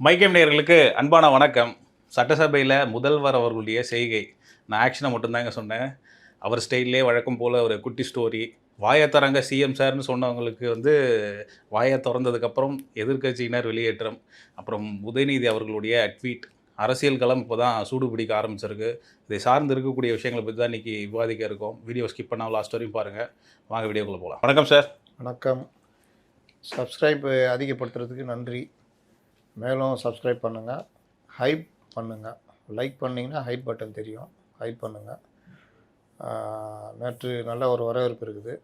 மைக்கம் நேயர்களுக்கு அன்பான வணக்கம். சட்டசபையில் முதல்வர் அவர்களுடைய செய்கை, நான் ஆக்ஷனை மட்டும்தாங்க சொன்னேன். அவர் ஸ்டைல்லே வழக்கம் போல் ஒரு குட்டி ஸ்டோரி. வாயை திறங்க சிஎம் சார்னு சொன்னவங்களுக்கு வாயை திறந்ததுக்கப்புறம் எதிர்க்கட்சியினர் வெளியேற்றம், அப்புறம் உதயநிதி அவர்களுடைய ட்வீட், அரசியல் களம் இப்போ தான் சூடு பிடிக்க ஆரம்பிச்சிருக்கு. இதை சார்ந்து இருக்கக்கூடிய விஷயங்களை பற்றி தான் இன்றைக்கி விவாதிக்க இருக்கோம். வீடியோ ஸ்கிப் பண்ணாமல் லாஸ்ட் வரையும் பாருங்கள். வாங்க வீடியோக்குள்ளே போகலாம். வணக்கம் சார். வணக்கம். சப்ஸ்கிரைப் அதிகப்படுத்துறதுக்கு நன்றி. மேலும் சப்ஸ்கிரைப் பண்ணுங்கள், ஹைப் பண்ணுங்கள். லைக் பண்ணிங்கன்னா ஹைப் பட்டன் தெரியும், ஹைப் பண்ணுங்கள். நேற்று நல்ல ஒரு வரவேற்பு இருக்குது.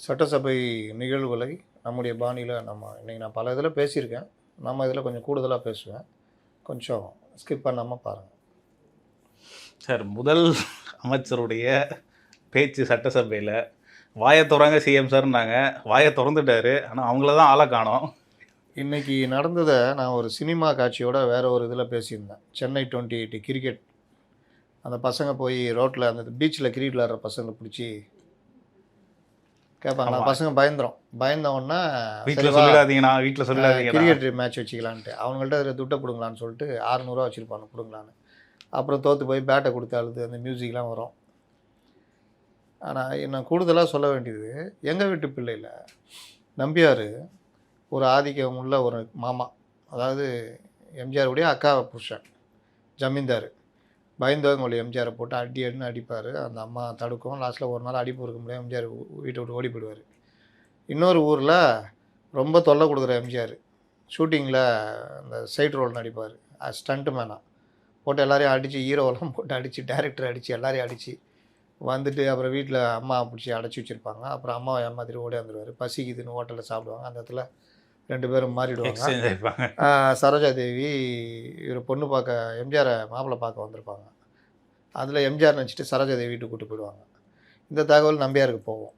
சட்டசபை நிகழ்வுகளை நம்முடைய பாணியில் இன்றைக்கி நான் பல இதில் பேசியிருக்கேன். நம்ம இதில் கொஞ்சம் கூடுதலாக பேசுவேன். கொஞ்சம் ஸ்கிப் பண்ணாமல் பாருங்கள் சார். முதல் அமைச்சருடைய பேச்சு சட்டசபையில் வாயை திறங்க சிஎம் சார்னாங்க. வாயை திறந்துட்டாரு, ஆனால் அவங்கள தான் ஆளை காணோம். இன்றைக்கி நடந்ததை நான் ஒரு சினிமா காட்சியோட வேறு ஒரு இதில் பேசியிருந்தேன். சென்னை 28 கிரிக்கெட், அந்த பசங்க போய் ரோட்டில் அந்த பீச்சில் கிரிக்கெட் விளாட்ற பசங்களை பிடிச்சி கேட்பாங்களா, பசங்க பயந்தோன்னா வீட்டில் சொல்லிடாதீங்கண்ணா, வீட்டில் சொல்லிடாதீங்க, கிரிக்கெட் மேட்ச் வச்சுக்கலான்ட்டு அவங்கள்ட்ட அதில் துட்டை கொடுங்களான்னு சொல்லிட்டு 600 வச்சுருப்பாங்க, கொடுங்களான்னு. அப்புறம் தோற்று போய் பேட்டை கொடுத்து அழுது அந்த மியூசிக்லாம் வரும். ஆனால் நான் கூடுதலாக சொல்ல வேண்டியது, எங்கள் வீட்டு பிள்ளையில் நம்பியார் ஒரு ஆதிக்கம் உள்ள ஒரு மாமா, அதாவது எம்ஜிஆருடைய அக்கா புருஷன், ஜமீன்தார். பயந்தவங்க எம்ஜிஆரை போட்டு அடின்னு அடிப்பார். அந்த அம்மா தடுக்கும். லாஸ்ட்டில் ஒரு நாள் அடிப்பு இருக்க முடியாது, எம்ஜிஆர் வீட்டை விட்டு ஓடி போயிடுவார். இன்னொரு ஊரில் ரொம்ப தொல்லை கொடுக்குற எம்ஜிஆர் ஷூட்டிங்கில் அந்த சைட் ரோல் நடிப்பார், ஸ்டண்ட்டு மேனாக போட்டு எல்லாரையும் அடித்து, ஹீரோவெல்லாம் போட்டு அடித்து, டேரக்டர் அடித்து, எல்லாரையும் அடித்து வந்துட்டு அப்புறம் வீட்டில் அம்மா பிடிச்சி அடைச்சி வச்சுருப்பாங்க. அப்புறம் அம்மாவை ஏமாத்திட்டு ஓடி வந்துடுவார். பசிக்குதுன்னு ஹோட்டலில் சாப்பிடுவாங்க. அந்த இடத்துல 2 பேரும் மாறிடுவாங்க. சரோஜா தேவி இவர் பொண்ணு பார்க்க, எம்ஜிஆரை மாப்பிள்ளை பார்க்க வந்திருப்பாங்க. அதில் எம்ஜிஆர் நினச்சிட்டு சரோஜா தேவி வீட்டுக்கு கூப்பிட்டு போயிடுவாங்க. இந்த தகவல் நம்பியாருக்கு போவோம்.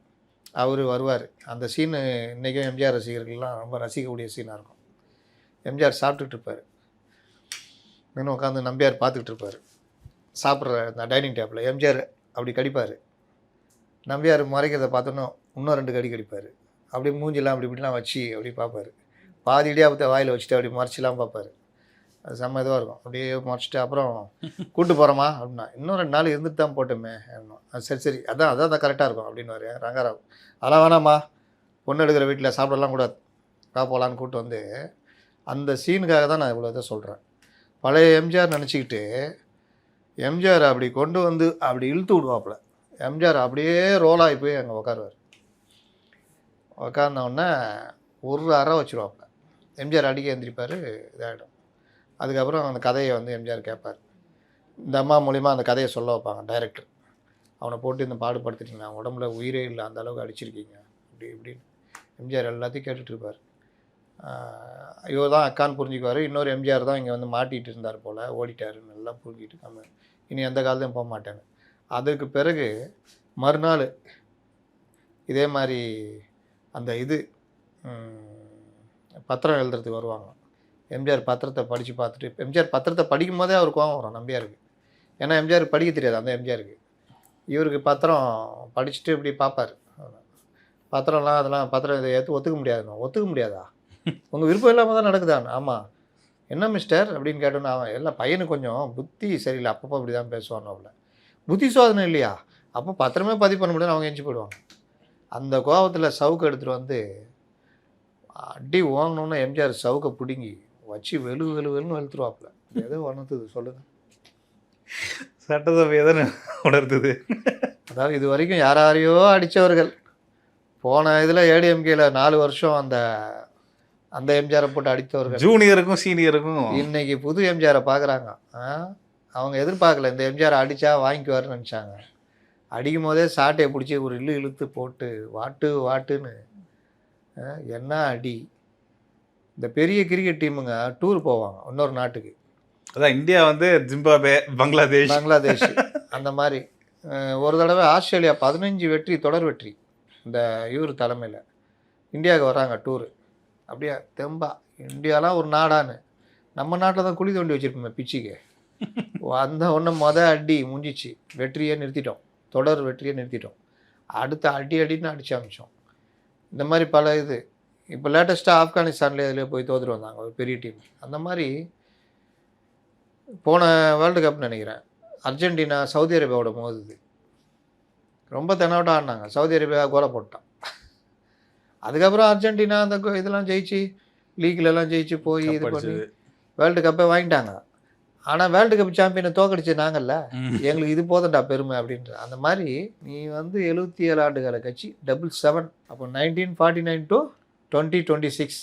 அவர் வருவார். அந்த சீனு இன்றைக்கும் எம்ஜிஆர் ரசிகர்கள்லாம் ரொம்ப ரசிக்கக்கூடிய சீனாக இருக்கும். எம்ஜிஆர் சாப்பிட்டுட்டு இருப்பார், இன்னும் உட்காந்து நம்பியார் பார்த்துக்கிட்டு இருப்பார். சாப்பிட்ற அந்த டைனிங் டேபிளில் எம்ஜிஆர் அப்படி கடிப்பார். நம்பியார் மறைக்கிறத பார்த்தோன்னா இன்னும் 2 கடி கடிப்பார். அப்படியே மூஞ்சிலாம் அப்படி இப்படிலாம் வச்சு அப்படி பார்ப்பார். பாதி இடியாப்பத்தை வாயில் வச்சுட்டு அப்படி மறைச்சிலாம் பார்ப்பார். அது செம்ம இதுவாக இருக்கும். அப்படியே மறைச்சிட்டு அப்புறம் கூப்பிட்டு போகிறோமா அப்படின்னா, இன்னும் 2 நாள் இருந்துட்டு தான் போட்டோமே அப்படின்னா, சரி அதான் கரெக்டாக இருக்கும் அப்படின்னுவார் ரங்கராவ். அதெல்லாம் வேணாம்மா, பொண்ணு எடுக்கிற வீட்டில் சாப்பிடலாம் கூடாது, போகலான்னு கூப்பிட்டு வந்து, அந்த சீனுக்காக தான் நான் இவ்வளோ இதை சொல்கிறேன். பழைய எம்ஜிஆர் நினச்சிக்கிட்டு எம்ஜிஆர் அப்படி கொண்டு வந்து அப்படி இழுத்து விடுவாப்புல. எம்ஜிஆர் அப்படியே ரோலாகி போய் அங்கே உட்காருவார். உட்கார்ந்தோடனே ஒரு அறை வச்சுருவாப்புல. எம்ஜிஆர் அடிக்க எழுந்திரிப்பார், இதாகிடும். அதுக்கப்புறம் அந்த கதையை வந்து எம்ஜிஆர் கேட்பார். இந்த அம்மா மூலிமா அந்த கதையை சொல்ல வைப்பாங்க டைரக்டர். அவனை போட்டு இந்த பாடுபடுத்திட்டீங்க, அவன் உடம்புல உயிரே இல்லை, அந்த அளவுக்கு அடிச்சிருக்கீங்க, அப்படி இப்படின்னு எம்ஜிஆர் எல்லாத்தையும் கேட்டுட்ருப்பார். இவர் தான் அக்கான்னு புரிஞ்சுக்குவார். இன்னொரு எம்ஜிஆர் தான் இங்கே வந்து மாட்டிகிட்டு இருந்தார் போல், ஓடிட்டார், நல்லா புரிஞ்சிட்டு நம்ம இனி எந்த காலத்தையும் போக மாட்டேன்னு. அதுக்கு பிறகு மறுநாள் இதே மாதிரி அந்த பத்திரம் எழுதுறதுக்கு வருவாங்க. எம்ஜிஆர் பத்திரத்தை படித்து பார்த்துட்டு, எம்ஜிஆர் பத்திரத்தை படிக்கும் போதே அவர் கோவம் வரும் நம்பியாருக்கு. ஏன்னா எம்ஜிஆருக்கு படிக்க தெரியாது அந்த எம்ஜிஆருக்கு. இவருக்கு பத்திரம் படிச்சுட்டு இப்படி பார்ப்பார். பத்திரம்லாம் அதெல்லாம் பத்திரம் இதை ஒத்துக்க முடியாதா, உங்கள் விருப்பம் இல்லாமல் தான் நடக்குதான்னு. ஆமாம், என்ன மிஸ்டர் அப்படின்னு கேட்டோன்னா, அவன் எல்லாம் பையனுக்கு கொஞ்சம் புத்தி சரியில்லை, அப்பப்போ அப்படி தான் பேசுவான். அவ்வளோ புத்தி சோதனை இல்லையா, அப்போ பத்திரமே பதிவு பண்ண முடியாது, அவங்க எஞ்சி போயிடுவாங்க. அந்த கோபத்தில் சவுக்கு எடுத்துகிட்டு வந்து அடி வாங்கினோன்னா எம்ஜிஆர் சவுக்கை பிடுங்கி வச்சு வெளுன்னு வெளுத்துருவாப்புல. எதோ உணர்த்துது சொல்லுங்கள், சட்டசபை எதனை உணர்த்துது? அதாவது இது வரைக்கும் யாரையோ அடித்தவர்கள், போன இதில் ஏடிஎம்கேல 4 வருஷம் அந்த எம்ஜிஆரை போட்டு அடித்தவர்கள், ஜூனியருக்கும் சீனியருக்கும் இன்றைக்கி புது எம்ஜிஆரை பார்க்குறாங்க. அவங்க எதிர்பார்க்கல இந்த எம்ஜிஆரை அடித்தா வாங்கிக்குவாருன்னு நினச்சாங்க. அடிக்கும் போதே சாட்டையை பிடிச்சி ஒரு இழுத்து போட்டு வாட்டுன்னு என்ன அடி. இந்த பெரிய கிரிக்கெட் டீமுங்க டூர் போவாங்க இன்னொரு நாட்டுக்கு, அதான் இந்தியா வந்து ஜிம்பாப்வே, பங்களாதேஷ் அந்த மாதிரி. ஒரு தடவை ஆஸ்திரேலியா 15 வெற்றி தொடர் வெற்றி இந்த இவர் தலைமையில் இந்தியாவுக்கு வராங்க டூரு. அப்படியே தெம்பா, இந்தியாலாம் ஒரு நாடான்னு. நம்ம நாட்டில் தான் குழி தோண்டி வச்சுருப்போமே பிச்சுக்கு, அந்த ஒன்று அடி முடிஞ்சிச்சு, வெற்றியை நிறுத்திட்டோம், தொடர் வெற்றியை நிறுத்திட்டோம். அடுத்த அடின்னு அடித்து ஆரம்பித்தோம். இந்த மாதிரி பல இப்போ லேட்டஸ்ட்டாக ஆப்கானிஸ்தான்லேயே அதிலே போய் தோத்துட்டு வந்தாங்க ஒரு பெரிய டீம். அந்த மாதிரி போன வேர்ல்டு கப் நினைக்கிறேன், அர்ஜென்டினா சவுதி அரேபியாவோட மோதுது. ரொம்ப தெனாவட்டாக ஆடினாங்க, சவுதி அரேபியா கோலை போட்டான். அதுக்கப்புறம் அர்ஜென்டினா அந்த இதெல்லாம் ஜெயிச்சு லீக்லலாம் ஜெயிச்சு போய் இது பண்ணி வேர்ல்டு கப்பை வாங்கிட்டாங்க. ஆனால் வேர்ல்டு கப் சாம்பியனை தோக்கடிச்சு நாங்கள்ல, எங்களுக்கு இது போதண்டா பெருமை அப்படின்ற. அந்த மாதிரி நீ வந்து 77 ஆண்டுகால கட்சி 777. அப்போ 1949 to 2026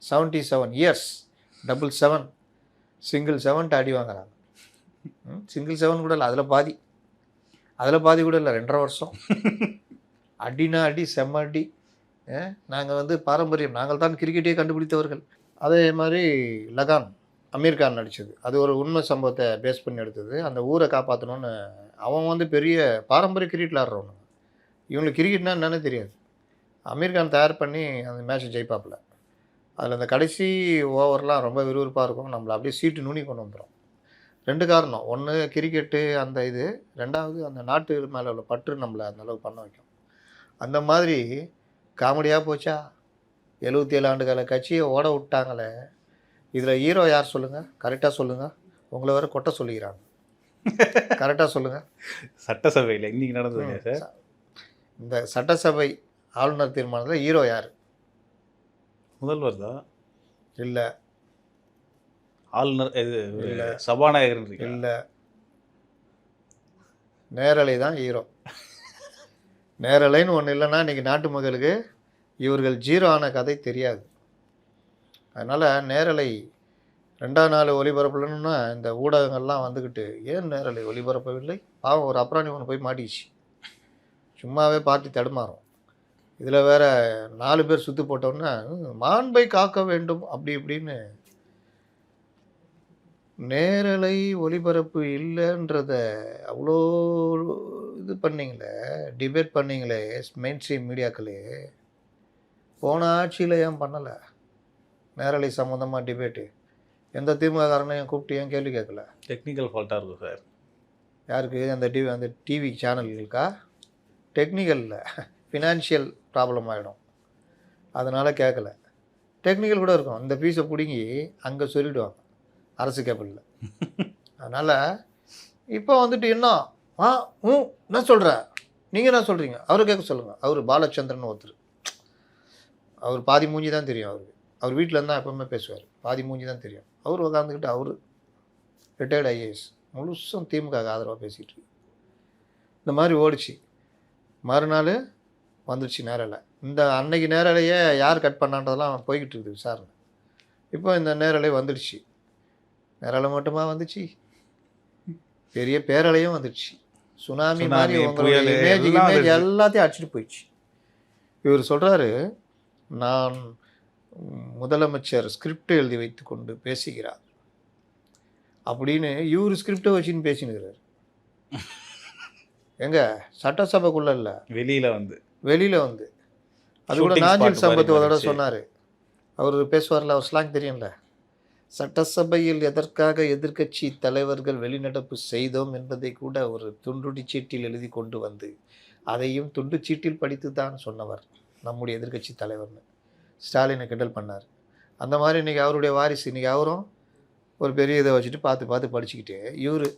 77 இயர்ஸ் 77 சிங்கிள் 7 அடி வாங்குறாங்க. சிங்கிள் 7 கூட இல்லை, அதில் பாதி கூட இல்லை, 2.5 வருஷம் அடினா அடி, செம்ம அடி. நாங்கள் வந்து பாரம்பரியம், நாங்கள் தான் கிரிக்கெட்டே கண்டுபிடித்தவர்கள். அதே மாதிரி லகான் அமீர் கான் நடித்தது, அது ஒரு உண்மை சம்பவத்தை பேஸ் பண்ணி எடுத்தது. அந்த ஊரை காப்பாற்றணுன்னு அவன் வந்து பெரிய பாரம்பரிய கிரிக்கெட் விளாட்றவனுங்க. இவங்களுக்கு கிரிக்கெட்னா என்னன்னு தெரியாது. அமீர் கான் தயார் பண்ணி அந்த மேட்ச்சை ஜெயிப்பாப்பில். அதில் அந்த கடைசி ஓவர்லாம் ரொம்ப விறுவிறுப்பாக இருக்கும், நம்மளை அப்படியே சீட்டு நுனி கொண்டு வந்துடும். 2 காரணம், ஒன்று கிரிக்கெட்டு அந்த இது, 2வது அந்த நாட்டு மேலே உள்ள பற்று நம்மளை அந்தளவுக்கு பண்ண வைக்கும். அந்த மாதிரி காமெடியாக போச்சா, 77 ஆண்டுகால கட்சியை ஓட விட்டாங்களே. இதில் ஹீரோ யார் சொல்லுங்கள், கரெக்டாக சொல்லுங்கள். உங்களை வேறு கொட்ட சொல்லிக்கிறாங்க, கரெக்டாக சொல்லுங்கள். சட்டசபையில் இன்னைக்கு நடந்ததுங்க சார். இந்த சட்டசபை ஆளுநர் தீர்மானத்தில் ஹீரோ யார்? முதல்வர் தான். இல்லை ஆளுநர், இது இல்லை, சபாநாயகர் இல்லை, நேரலை தான் ஹீரோ. நேரலைன்னு ஒன்று இல்லைன்னா இன்றைக்கி நாட்டு மக்களுக்கு இவர்கள் ஜீரோ ஆன கதை தெரியாது. அதனால் நேரலை 2ஆம் நாள் ஒளிபரப்பலன்னா இந்த ஊடகங்கள்லாம் வந்துக்கிட்டு ஏன் நேரலை ஒளிபரப்பவில்லை, பாவம் ஒரு அப்புறாணி ஒன்று போய் மாட்டிச்சு, சும்மாவே பார்ட்டி தடுமாறும். இதில் வேறு 4 பேர் சுற்று போட்டோன்னா மாண்பை காக்க வேண்டும் அப்படி இப்படின்னு. நேரலை ஒளிபரப்பு இல்லைன்றத அவ்வளோ இது பண்ணிங்களே, டிபேட் பண்ணிங்களே மெயின் ஸ்ட்ரீம் மீடியாக்களே. போன ஆட்சியில் ஏன் பண்ணலை நேரலை சம்மந்தமாக டிபேட்டு? எந்த திமுககாரனையும் கூப்பிட்டு ஏன் கேள்வி கேட்கல? டெக்னிக்கல் ஃபால்ட்டாக இருக்கும் சார். யாருக்கு? அந்த டிவி சேனல்களுக்கா? டெக்னிக்கல் இல்லை, ஃபினான்ஷியல் ப்ராப்ளம் ஆகிடும், அதனால் கேட்கல. டெக்னிக்கல் கூட இருக்கும், இந்த ஃபீஸை பிடுங்கி அங்கே சொல்லிவிடுவாங்க அரசு கேபிளில். அதனால் இப்போ வந்துட்டு என்ன என்ன சொல்கிற, நீங்கள் என்ன சொல்கிறீங்க, அவரை கேட்க சொல்லுங்கள். அவர் பாலச்சந்திரன் ஒருத்தர், அவர் பாதி மூஞ்சி தான் தெரியும் அவருக்கு. அவர் வீட்டில் இருந்தால் எப்போவுமே பேசுவார், பாதி மூஞ்சி தான் தெரியும். அவர் உட்காந்துக்கிட்டு, அவர் ரிட்டையர்டு ஐஏஎஸ், முழுசும் திமுக ஆதரவாக பேசிகிட்டு இந்த மாதிரி ஓடிச்சு. மறுநாள் வந்துடுச்சு நேரலை. இந்த அன்னைக்கு நேரலையே யார் கட் பண்ணான்றதெல்லாம் போய்கிட்டு இருக்குது விசாரணை. இப்போ இந்த நேரலை வந்துடுச்சு. நேரலை மட்டுமா வந்துச்சு, பெரிய பேரலையும் வந்துடுச்சு. சுனாமி மாதிரி உங்களுடைய இமேஜ் எல்லாத்தையும் அடிச்சுட்டு போயிடுச்சு. இவர் சொல்கிறாரு, நான் முதலமைச்சர் ஸ்கிரிப்ட் எழுதி வைத்து கொண்டு பேசுகிறார் அப்படின்னு. இவர் ஸ்கிரிப்டை வச்சுன்னு பேசினுக்கிறார். எங்க சட்டசபைக்குள்ள இல்லை, வெளியில் வந்து அது கூட நாஞ்சில் சம்பத் ஒரு தடவை சொன்னார். அவர் பேசுவார்ல, அவர் ஸ்லாங் தெரியும்ல, சட்டசபையில் எதற்காக எதிர்க்கட்சி தலைவர்கள் வெளிநடப்பு செய்தோம் என்பதை கூட ஒரு துண்டுச்சீட்டில் எழுதி கொண்டு வந்து அதையும் துண்டுச்சீட்டில் படித்து தான் சொன்னவர் நம்முடைய எதிர்க்கட்சி தலைவர்னு ஸ்டாலினை கிண்டல் பண்ணார். அந்த மாதிரி இன்றைக்கி அவருடைய வாரிசு, இன்றைக்கி அவரும் ஒரு பெரிய இதை வச்சுட்டு பார்த்து படிச்சுக்கிட்டு, இவர்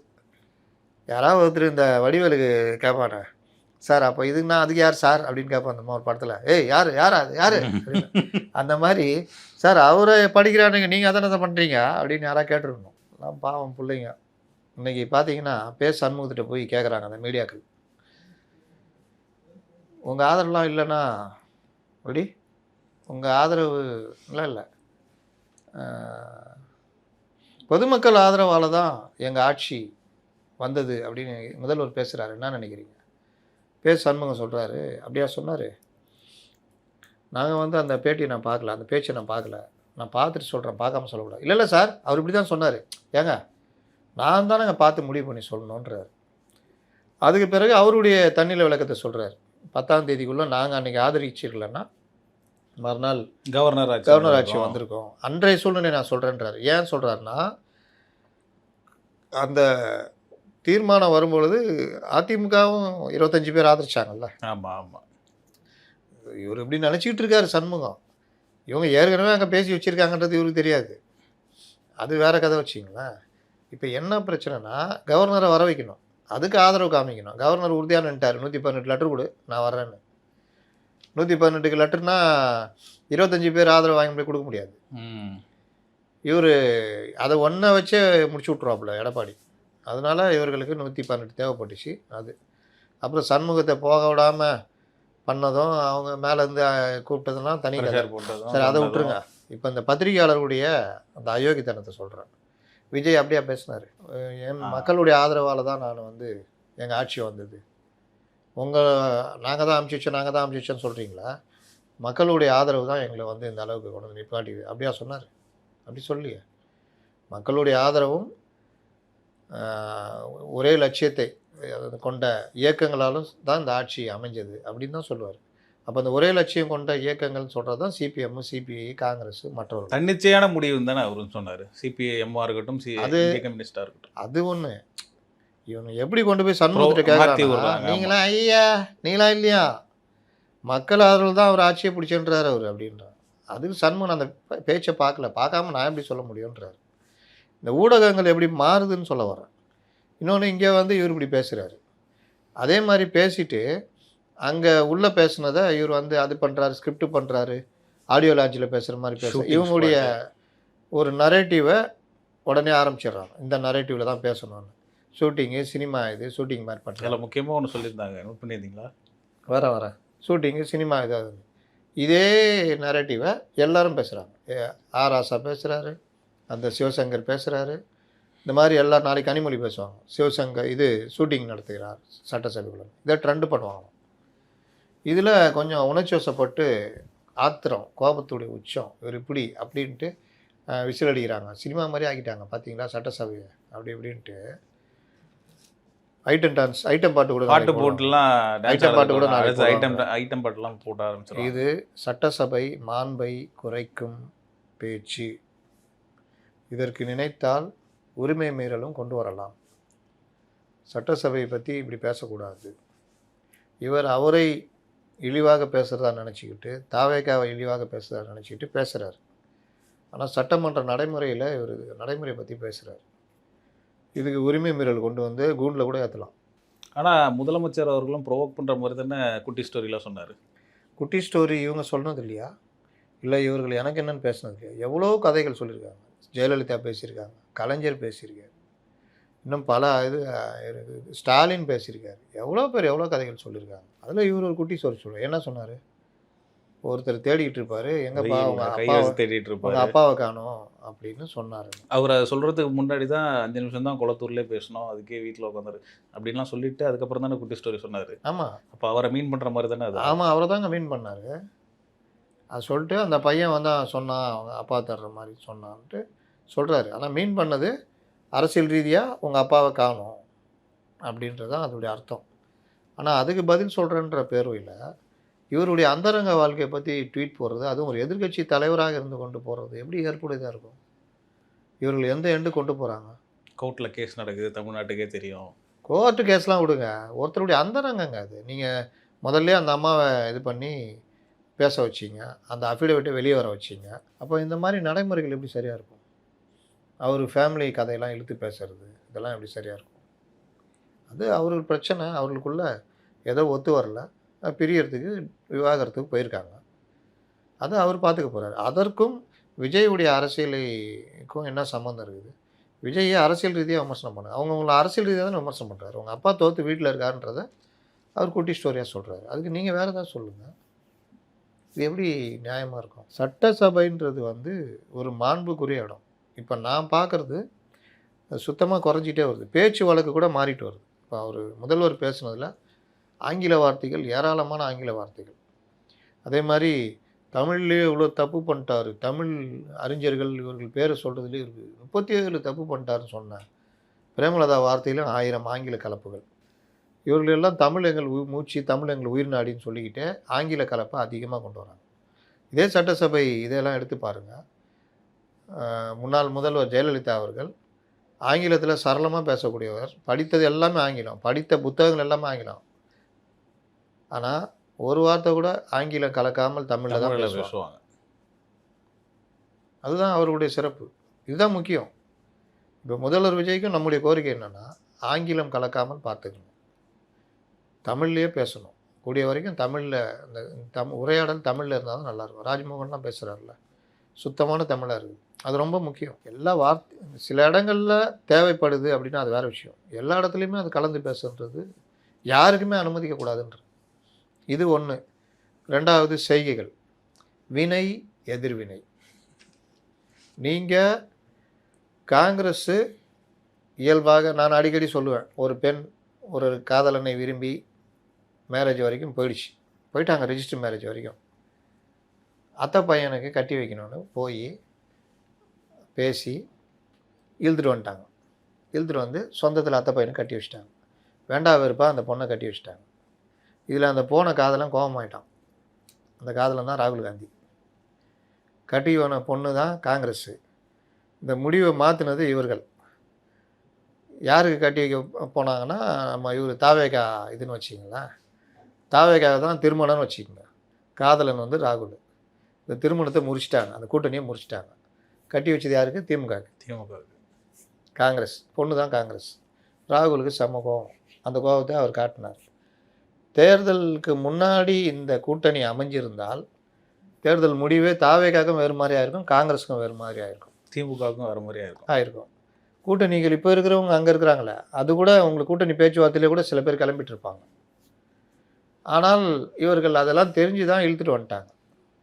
யாராவது ஒருத்தர் இந்த வடிவேலுக்கு கேட்பானே, சார் அப்போ இதுக்குன்னா அதுக்கு யார் சார் அப்படின்னு கேட்பான் அந்த ஒரு படத்தில். ஏய் யார் அந்த மாதிரி சார் அவரை படிக்கிறானுங்க, நீங்கள் அதானே பண்ணுறீங்க அப்படின்னு யாராவது கேட்டுருக்கணும். எல்லாம் பாவம் பிள்ளைங்க. இன்றைக்கி பார்த்தீங்கன்னா சண்முகத்திட்ட போய் கேட்குறாங்க அந்த மீடியாக்கள், உங்கள் ஆதரவுலாம் இல்லைன்னா அப்படி உங்கள் ஆதரவு இல்லை பொதுமக்கள் ஆதரவால் தான் எங்கள் ஆட்சி வந்தது அப்படின்னு முதல்வர் பேசுகிறாரு, என்ன நினைக்கிறீங்க? சண்முகம் சொல்கிறாரு, அப்படியா சொன்னார், நாங்கள் வந்து அந்த பேட்டியை நான் பார்க்கல, அந்த பேச்சை நான் பார்க்கல, நான் பார்த்துட்டு சொல்கிறேன், பார்க்காம சொல்லக்கூடாது. இல்லை சார், அவர் இப்படி தான் சொன்னார். ஏங்க நான் தானே பார்த்து முடிவு பண்ணி சொல்லணுன்றார். அதுக்கு பிறகு அவருடைய தண்ணியில் விளக்கத்தை சொல்கிறார். 10ஆம் தேதிக்குள்ளே நாங்கள் அன்றைக்கி ஆதரிச்சிருக்கலன்னா மறுநாள் கவர்னர் ஆட்சி வந்திருக்கோம். அன்றைய சூழ்நிலை நான் சொல்கிறேன்றார். ஏன் சொல்கிறாருன்னா, அந்த தீர்மானம் வரும்பொழுது அதிமுகவும் 25 பேர் ஆதரிச்சாங்கல்ல. ஆமாம். இவர் இப்படி நினச்சிக்கிட்டு இருக்காரு சண்முகம். இவங்க ஏற்கனவே அங்கே பேசி வச்சுருக்காங்கன்றது இவருக்கு தெரியாது. அது வேறு கதை வச்சிங்களேன். இப்போ என்ன பிரச்சனைனா கவர்னரை வர வைக்கணும். அதுக்கு ஆதரவு காமிக்கணும். கவர்னர் உறுதியாக நின்ட்டார். 118 லெட்டர் கொடு, நான் வர்றேன்னு. 118க்கு லெட்டர்னா 25 பேர் ஆதரவு வாங்கி போய் கொடுக்க முடியாது. இவர் அதை ஒன்றை வச்சே முடிச்சு விட்ருவாப்புல எடப்பாடி. அதனால இவர்களுக்கு 118 தேவைப்பட்டுச்சு. அது அப்புறம் சண்முகத்தை போக விடாமல் பண்ணதும் அவங்க மேலேருந்து கூப்பிட்டதெல்லாம் தனி கதை. சரி, அதை விட்டுருங்க. இப்போ இந்த பத்திரிகையாளர்களுடைய அந்த அயோக்கியத்தனத்தை சொல்கிறேன். விஜய் அப்படியா பேசினார். என் மக்களுடைய ஆதரவால் தான் நான் வந்து எங்கள் ஆட்சி வந்தது. நாங்கள் தான் அமுச்சு வச்சோன்னு சொல்கிறீங்களா? மக்களுடைய ஆதரவு தான் எங்களை வந்து இந்த அளவுக்கு கொண்டு வந்து நிப்பாட்டிது. அப்படியா சொன்னார்? அப்படி சொல்லியே. மக்களுடைய ஆதரவும் ஒரே லட்சியத்தை கொண்ட இயக்கங்களாலும் தான் இந்த ஆட்சி அமைஞ்சது அப்படின்னு தான் சொல்லுவார். அப்போ அந்த ஒரே லட்சியம் கொண்ட இயக்கங்கள்னு சொல்கிறது தான் சிபிஎம், சிபிஐ, காங்கிரஸ், மற்றவர்கள். தன்னிச்சையான முடிவு தானே அவரும் சொன்னார். சிபிஎம்மாக இருக்கட்டும், அது கம்யூனிஸ்டாக இருக்கட்டும். அது ஒன்று. இவங்க எப்படி கொண்டு போய் சண்முகத்தை கேட்குறாங்க? நீங்களாம் ஐயா, நீங்களா இல்லையா, மக்கள் ஆதரவு தான் அவர் ஆட்சியை பிடிச்சுன்றார் அவர் அப்படின்றார். அதுக்கு சண்முகன் அந்த பேச்சை பார்க்காம நான் எப்படி சொல்ல முடியுன்றார். இந்த ஊடகங்கள் எப்படி மாறுதுன்னு சொல்ல வரேன். இன்னொன்று, இங்கே வந்து இவர் இப்படி பேசுகிறாரு. அதே மாதிரி பேசிட்டு அங்கே உள்ளே பேசுனதை இவர் வந்து அது பண்ணுறாரு, ஸ்கிரிப்ட் பண்ணுறாரு, ஆடியோ லான்ச்சில் பேசுகிற மாதிரி பேசுகிறார். இவங்களுடைய ஒரு நரேட்டிவை உடனே ஆரம்பிச்சிடுறாங்க. இந்த நரேட்டிவில் தான் பேசணும்னு. ஷூட்டிங்கு, சினிமா, இது ஷூட்டிங் மாதிரி பண்ணுறாங்க. அதில் முக்கியமாக ஒன்று சொல்லியிருந்தாங்க, நோட் பண்ணியிருந்தீங்களா? வரேன். ஷூட்டிங்கு, சினிமா, இதாவது இதே நரேட்டிவை எல்லாரும் பேசுகிறாங்க. ஆராசா பேசுகிறாரு, அந்த சிவசங்கர் பேசுகிறாரு. இந்த மாதிரி எல்லாம் நாளைக்கு கனிமொழி பேசுவாங்க. சிவசங்கர் இது ஷூட்டிங் நடத்துகிறார் சட்டசபைக்குள்ள, இதை ட்ரெண்டு பண்ணுவாங்க. இதில் கொஞ்சம் உணர்ச்சி வசப்பட்டு ஆத்திரம், கோபத்துடைய உச்சம், இவர் இப்படி அப்படின்ட்டு விசில் அடிக்கிறாங்க. சினிமா மாதிரி ஆக்கிட்டாங்க பார்த்தீங்களா சட்டசபையை, அப்படி இப்படின்ட்டு. ஐட்டம் பாட்டு கூட போட ஆரம்பிச்சிடும். இது சட்டசபை மாண்பை குறைக்கும் பேச்சு. இதற்கு நினைத்தால் உரிமை மீறலும் கொண்டு வரலாம். சட்டசபையை பற்றி இப்படி பேசக்கூடாது. இவர் அவரை இழிவாக பேசுகிறதா நினச்சிக்கிட்டு, தாவேக்காவை இழிவாக பேசுகிறதா நினச்சிக்கிட்டு பேசுகிறார். ஆனால் சட்டமன்ற நடைமுறையில் இவர் நடைமுறையை பற்றி பேசுகிறார். இதுக்கு உரிமை மீறல் கொண்டு வந்து கூண்டில் கூட ஏற்றலாம். ஆனால் முதலமைச்சர் அவர்களும் ப்ரோவோக் பண்ணுற மாதிரி தானே குட்டி ஸ்டோரிலாம் சொன்னார். குட்டி ஸ்டோரி இவங்க சொன்னது இல்லையா? இல்லை இவர்கள் எனக்கு என்னென்னு பேசினது இல்லையா? எவ்வளோ கதைகள் சொல்லியிருக்காங்க. ஜெயலலிதா பேசியிருக்காங்க, கலைஞர் பேசியிருக்கார், இன்னும் பல இது ஸ்டாலின் பேசியிருக்காரு. எவ்வளோ பேர் எவ்வளோ கதைகள் சொல்லியிருக்காங்க. அதில் இவர் ஒரு குட்டி ஸ்டோரி சொல்லுவார். என்ன சொன்னார்? ஒருத்தர் தேடிட்டு இருப்பார், எங்கப்பா தேடிட்டு இருப்பார், அப்பாவை காணோம் அப்படின்னு சொன்னார். அவர் அதை சொல்கிறதுக்கு முன்னாடி தான் 5 நிமிஷம் தான் குளத்தூர்லேயே பேசணும், அதுக்கே வீட்டில் உட்காந்தாரு அப்படின்லாம் சொல்லிவிட்டு அதுக்கப்புறம் தானே குட்டி ஸ்டோரி சொன்னார். ஆமாம், அப்போ அவரை மீன் பண்ணுற மாதிரி தானே அது? ஆமாம், அவரை தாங்க மீன் பண்ணார். அது சொல்லிட்டு அந்த பையன் வந்து சொன்னான், அவங்க அப்பா தர்ற மாதிரி சொன்னான்ட்டு சொல்கிறாரு. ஆனால் மீன் பண்ணது அரசியல் ரீதியாக உங்கள் அப்பாவை காணும் அப்படின்றது தான் அதோடைய அர்த்தம். ஆனால் அதுக்கு பதில் சொல்கிறேன்ற பேர்வையில் இவருடைய அந்தரங்க வாழ்க்கையை பற்றி ட்வீட் போடுறது, அதுவும் ஒரு எதிர்க்கட்சி தலைவராக இருந்து கொண்டு போகிறது எப்படி ஏற்புடையதாக இருக்கும்? இவர்கள் எந்த எண்டு கொண்டு போகிறாங்க? கோர்ட்டில் கேஸ் நடக்குது, தமிழ்நாட்டுக்கே தெரியும். கோர்ட்டு கேஸ்லாம் விடுங்க, ஒருத்தருடைய அந்தரங்கங்க அது. நீங்கள் முதல்ல அந்த அம்மாவை இது பண்ணி பேச வச்சிங்க, அந்த அஃபிடவிட்டை வெளியே வர வச்சிங்க. அப்போ இந்த மாதிரி நடைமுறைகள் எப்படி சரியாக இருக்கும்? அவர் ஃபேமிலி கதையெல்லாம் இழுத்து பேசுறது, இதெல்லாம் எப்படி சரியாக இருக்கும்? அது அவருக்கு பிரச்சனை. அவர்களுக்குள்ளே ஏதோ ஒத்து வரல, பிரியறதுக்கு விவாகரத்துக்கு போயிருக்காங்க. அதை அவர் பார்த்துக்க போகிறார். அதற்கும் விஜயுடைய அரசியலுக்கும் என்ன சம்மந்தம் இருக்குது? விஜயை அரசியல் ரீதியாக விமர்சனம் பண்ணார். அவங்கள அரசியல் ரீதியாக தான் விமர்சனம் பண்ணுறாரு. உங்கள் அப்பா தோற்று வீட்டில் இருக்காருன்றதை அவர் குட்டி ஸ்டோரியாக சொல்கிறாரு. அதுக்கு நீங்கள் வேறு ஏதாவது சொல்லுங்கள். இது எப்படி நியாயமாக இருக்கும்? சட்டசபைன்றது வந்து ஒரு மாண்புக்குரிய இடம். இப்போ நான் பார்க்குறது சுத்தமாக குறைஞ்சிட்டே வருது. பேச்சு வழக்கு கூட மாறிட்டு வருது. இப்போ அவர் முதல்வர் பேசுனதில் ஆங்கில வார்த்தைகள், ஏராளமான ஆங்கில வார்த்தைகள். அதே மாதிரி தமிழ்லேயே இவ்வளோ தப்பு பண்ணிட்டாரு, தமிழ் அறிஞர்கள் இவர்கள் பேரை சொல்கிறதுலேயே இருக்குது. 37 தப்பு பண்ணிட்டாருன்னு சொன்னேன். பிரேமலதா வார்த்தையிலும் 1000 ஆங்கில கலப்புகள். இவர்கள் எல்லாம் தமிழ் எங்கள் மூச்சு, தமிழ் எங்கள் உயிர் நாடின்னு சொல்லிக்கிட்டே ஆங்கில கலப்பை அதிகமாக கொண்டு வராங்க. இதே சட்டசபை இதெல்லாம் எடுத்து பாருங்கள். முன்னாள் முதல்வர் ஜெயலலிதா அவர்கள் ஆங்கிலத்தில் சரளமாக பேசக்கூடியவர். படித்தது எல்லாமே ஆங்கிலம், படித்த புத்தகங்கள் எல்லாமே ஆங்கிலம். ஆனால் ஒரு வார்த்தை கூட ஆங்கிலம் கலக்காமல் தமிழில் தான் பேசுவாங்க. அதுதான் அவர்களுடைய சிறப்பு. இதுதான் முக்கியம். இப்போ முதல்வர் விஜய்க்கும் நம்முடைய கோரிக்கை என்னென்னா, ஆங்கிலம் கலக்காமல் பார்த்துக்கணும், தமிழ்லேயே பேசணும். கூடிய வரைக்கும் தமிழில் இந்த உரையாடல் தமிழில் இருந்தால் தான் நல்லாயிருக்கும். ராஜ்மோகன்லாம் பேசுகிறாருல, சுத்தமான தமிழாக இருக்குது. அது ரொம்ப முக்கியம். எல்லா சில இடங்களில் தேவைப்படுது அப்படின்னா அது வேறு விஷயம். எல்லா இடத்துலையுமே அது கலந்து பேசுன்றது யாருக்குமே அனுமதிக்கக்கூடாதுன்றது இது ஒன்று. ரெண்டாவது செய்கைகள், வினை எதிர்வினை. நீங்கள் காங்கிரஸ்ஸு இயல்பாக நான் அடிக்கடி சொல்லுவேன், ஒரு பெண் ஒரு காதலனை விரும்பி மேரேஜ் வரைக்கும் போயிட்டாங்க, ரெஜிஸ்டர் மேரேஜ் வரைக்கும். அத்தை பையனுக்கு கட்டி வைக்கணும்னு போய் பேசி இழுத்துட்டு வந்துட்டாங்க. இழுத்துட்டு வந்து சொந்தத்தில் அத்தை பையனுக்கு கட்டி வச்சிட்டாங்க. வேண்டா வெறுப்பாக அந்த பொண்ணை கட்டி வச்சிட்டாங்க. இதில் அந்த போன காதலன் கோபமாயிட்டான். அந்த காதலன் தான் ராகுல் காந்தி. கட்டி போன பொண்ணு தான் காங்கிரஸ்ஸு. இந்த முடிவை மாற்றினது இவர்கள். யாருக்கு கட்டி வைக்க போனாங்கன்னா, நம்ம இவர் தாவேகா இதுன்னு வச்சிங்களேன், தாவேகாவை தான் திருமணம்னு வச்சுக்கோங்க. காதலன் வந்து ராகுல். இந்த திருமணத்தை முறிச்சிட்டாங்க, அந்த கூட்டணியை முறிச்சிட்டாங்க. கட்டி வச்சது யாருக்கு? திமுக. காங்கிரஸ் பொண்ணு தான் காங்கிரஸ். ராகுலுக்கு செம்ம கோபம். அந்த கோபத்தை அவர் காட்டினார். தேர்தலுக்கு முன்னாடி இந்த கூட்டணி அமைஞ்சிருந்தால் தேர்தல் முடிவே தாவேகாவுக்கும் வேறு மாதிரியாக இருக்கும், காங்கிரஸுக்கும் வேறு மாதிரியாக இருக்கும், திமுகவுக்கும் வேறு மாதிரியாக இருக்கும் ஆயிருக்கும். கூட்டணிகள் இப்போ இருக்கிறவங்க அங்கே இருக்கிறாங்களே, அது கூட உங்களுக்கு கூட்டணி பேச்சுவார்த்தையிலே கூட சில பேர் கிளம்பிட்டு இருப்பாங்க. ஆனால் இவர்கள் அதெல்லாம் தெரிஞ்சு தான் இழுத்துட்டு வந்துட்டாங்க.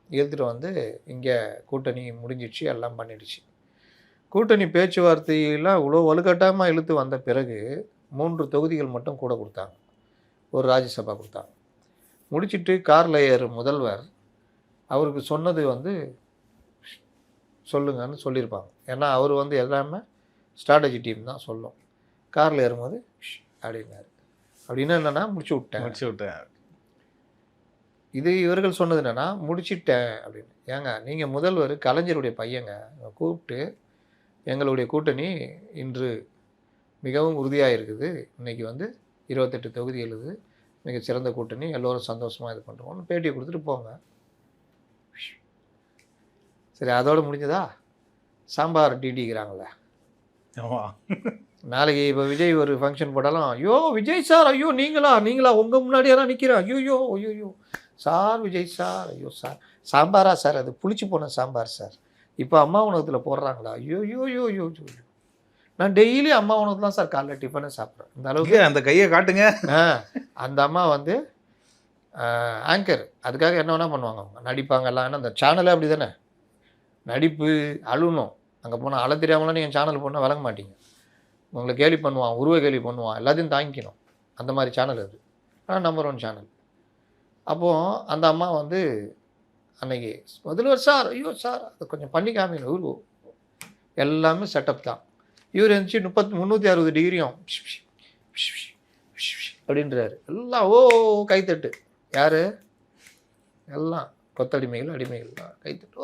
இழுத்துட்டு வந்து இங்கே கூட்டணி முடிஞ்சிடுச்சு, எல்லாம் பண்ணிடுச்சு. கூட்டணி பேச்சுவார்த்தையெல்லாம் இவ்வளோ வலுக்கட்டாயமாக இழுத்து வந்த பிறகு 3 தொகுதிகள் மட்டும் கூட கொடுத்தாங்க, ஒரு ராஜ்யசபா கொடுத்தாங்க. முடிச்சுட்டு காரில் ஏறு முதல்வர் அவருக்கு சொன்னது வந்து சொல்லுங்கன்னு சொல்லியிருப்பாங்க. ஏன்னா அவர் வந்து எல்லாமே ஸ்ட்ராட்டஜி டீம் தான் சொல்லும். காரில் ஏறும்போது அப்படின்னாரு. அப்படின்னா என்னென்னா முடிச்சு விட்டேன். இது இவர்கள் சொன்னது என்னென்னா முடிச்சிட்டேன் அப்படின்னு. ஏங்க நீங்கள் முதல்வர் கலைஞருடைய பையங்க கூப்பிட்டு எங்களுடைய கூட்டணி இன்று மிகவும் உறுதியாக இருக்குது, இன்றைக்கி வந்து 28 தொகுதி எழுது, மிக சிறந்த கூட்டணி, எல்லோரும் சந்தோஷமாக இது பண்ணுறோம்னு பேட்டியை கொடுத்துட்டு போங்க. சரி, அதோடு முடிஞ்சதா? சாம்பார் டிடிக்கிறாங்களே. நாளைக்கு இப்போ விஜய் ஒரு ஃபங்க்ஷன் போட்டாலும், ஐயோ விஜய் சார், ஐயோ நீங்களா உங்கள் முன்னாடியெல்லாம் நிற்கிறேன், ஐயோ சார் விஜய் சார், ஐயோ சார் சாம்பாரா சார், அது புளிச்சு போன சாம்பார் சார், இப்போ அம்மா உணவகத்தில் போடுறாங்களா, ஐயோ நான் டெய்லி அம்மா உணவு தான் சார் காலைல டிஃபனே சாப்பிட்றேன். இந்த அளவுக்கு அந்த கையை காட்டுங்க. அந்த அம்மா வந்து ஆங்கர், அதுக்காக என்ன வேணால் பண்ணுவாங்க, அவங்க நடிப்பாங்க எல்லாம். ஏன்னா அந்த சேனலே அப்படி தானே, நடிப்பு அழுணும். அங்கே போனால் அழ தெரியாமலாம் நீங்கள் சேனல் போனால் விளங்க மாட்டீங்க. உங்களை கேலி பண்ணுவான், உருவ கேலி பண்ணுவான், எல்லாத்தையும் தாங்கிக்கணும். அந்த மாதிரி சேனல் அது. ஆனால் நம்பர் 1 சேனல். அப்போது அந்த அம்மா வந்து அன்னைக்கு முதல்வர் சார், ஐயோ சார் அது கொஞ்சம் பண்ணி காமிங்க, இவரு எல்லாமே செட்டப் தான். இவர் இருந்துச்சு 360 டிகிரியும் அப்படின்றாரு. எல்லாம் கைத்தட்டு. யார்? எல்லாம் கொத்தடிமைகள் அடிமைகள்லாம் கைத்தட்டு.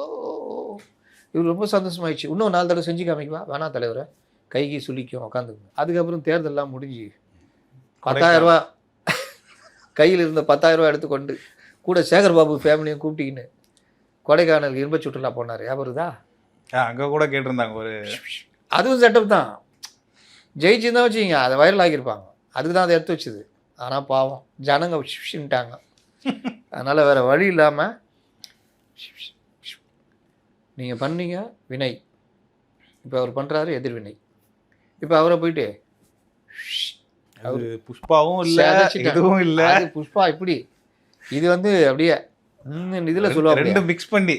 இவர் ரொம்ப சந்தோஷமாயிடுச்சு. இன்னும் 4 தடவை செஞ்சு காமிக்குவா, வேணா தலைவரை, கைகி சுளிக்கும், உட்காந்துக்குங்க. அதுக்கப்புறம் தேர்தலெலாம் முடிஞ்சு 10,000 ரூபா கையில் இருந்த 10,000 ரூபா எடுத்துக்கொண்டு கூட சேகர்பாபு ஃபேமிலியும் கூப்பிட்டிக்கின்னு கொடைக்கானல் இன்ப சுற்றுலா போனார். ஞாபகம் தான்? அங்கே கூட கேட்டிருந்தாங்க ஒரு, அதுவும் செட்டப் தான். ஜெயிச்சுருந்தா வச்சுக்கிங்க, அதை வைரல் ஆகியிருப்பாங்க. அதுக்கு தான் அதை எடுத்து வச்சுது. ஆனால் பாவம் ஜனங்க ஷிட்டாங்க. அதனால் வேறு வழி இல்லாமல் நீங்கள் பண்ணீங்க வினை, இப்போ அவர் பண்ணுறாரு எதிர்வினை. இப்போ அவரை போயிட்டு அவர் புஷ்பாவும் இல்லை, இதுவும் இல்லை. புஷ்பா இப்படி இது வந்து அப்படியே இதில் சொல்லுவாங்க, 2 மிக்ஸ் பண்ணி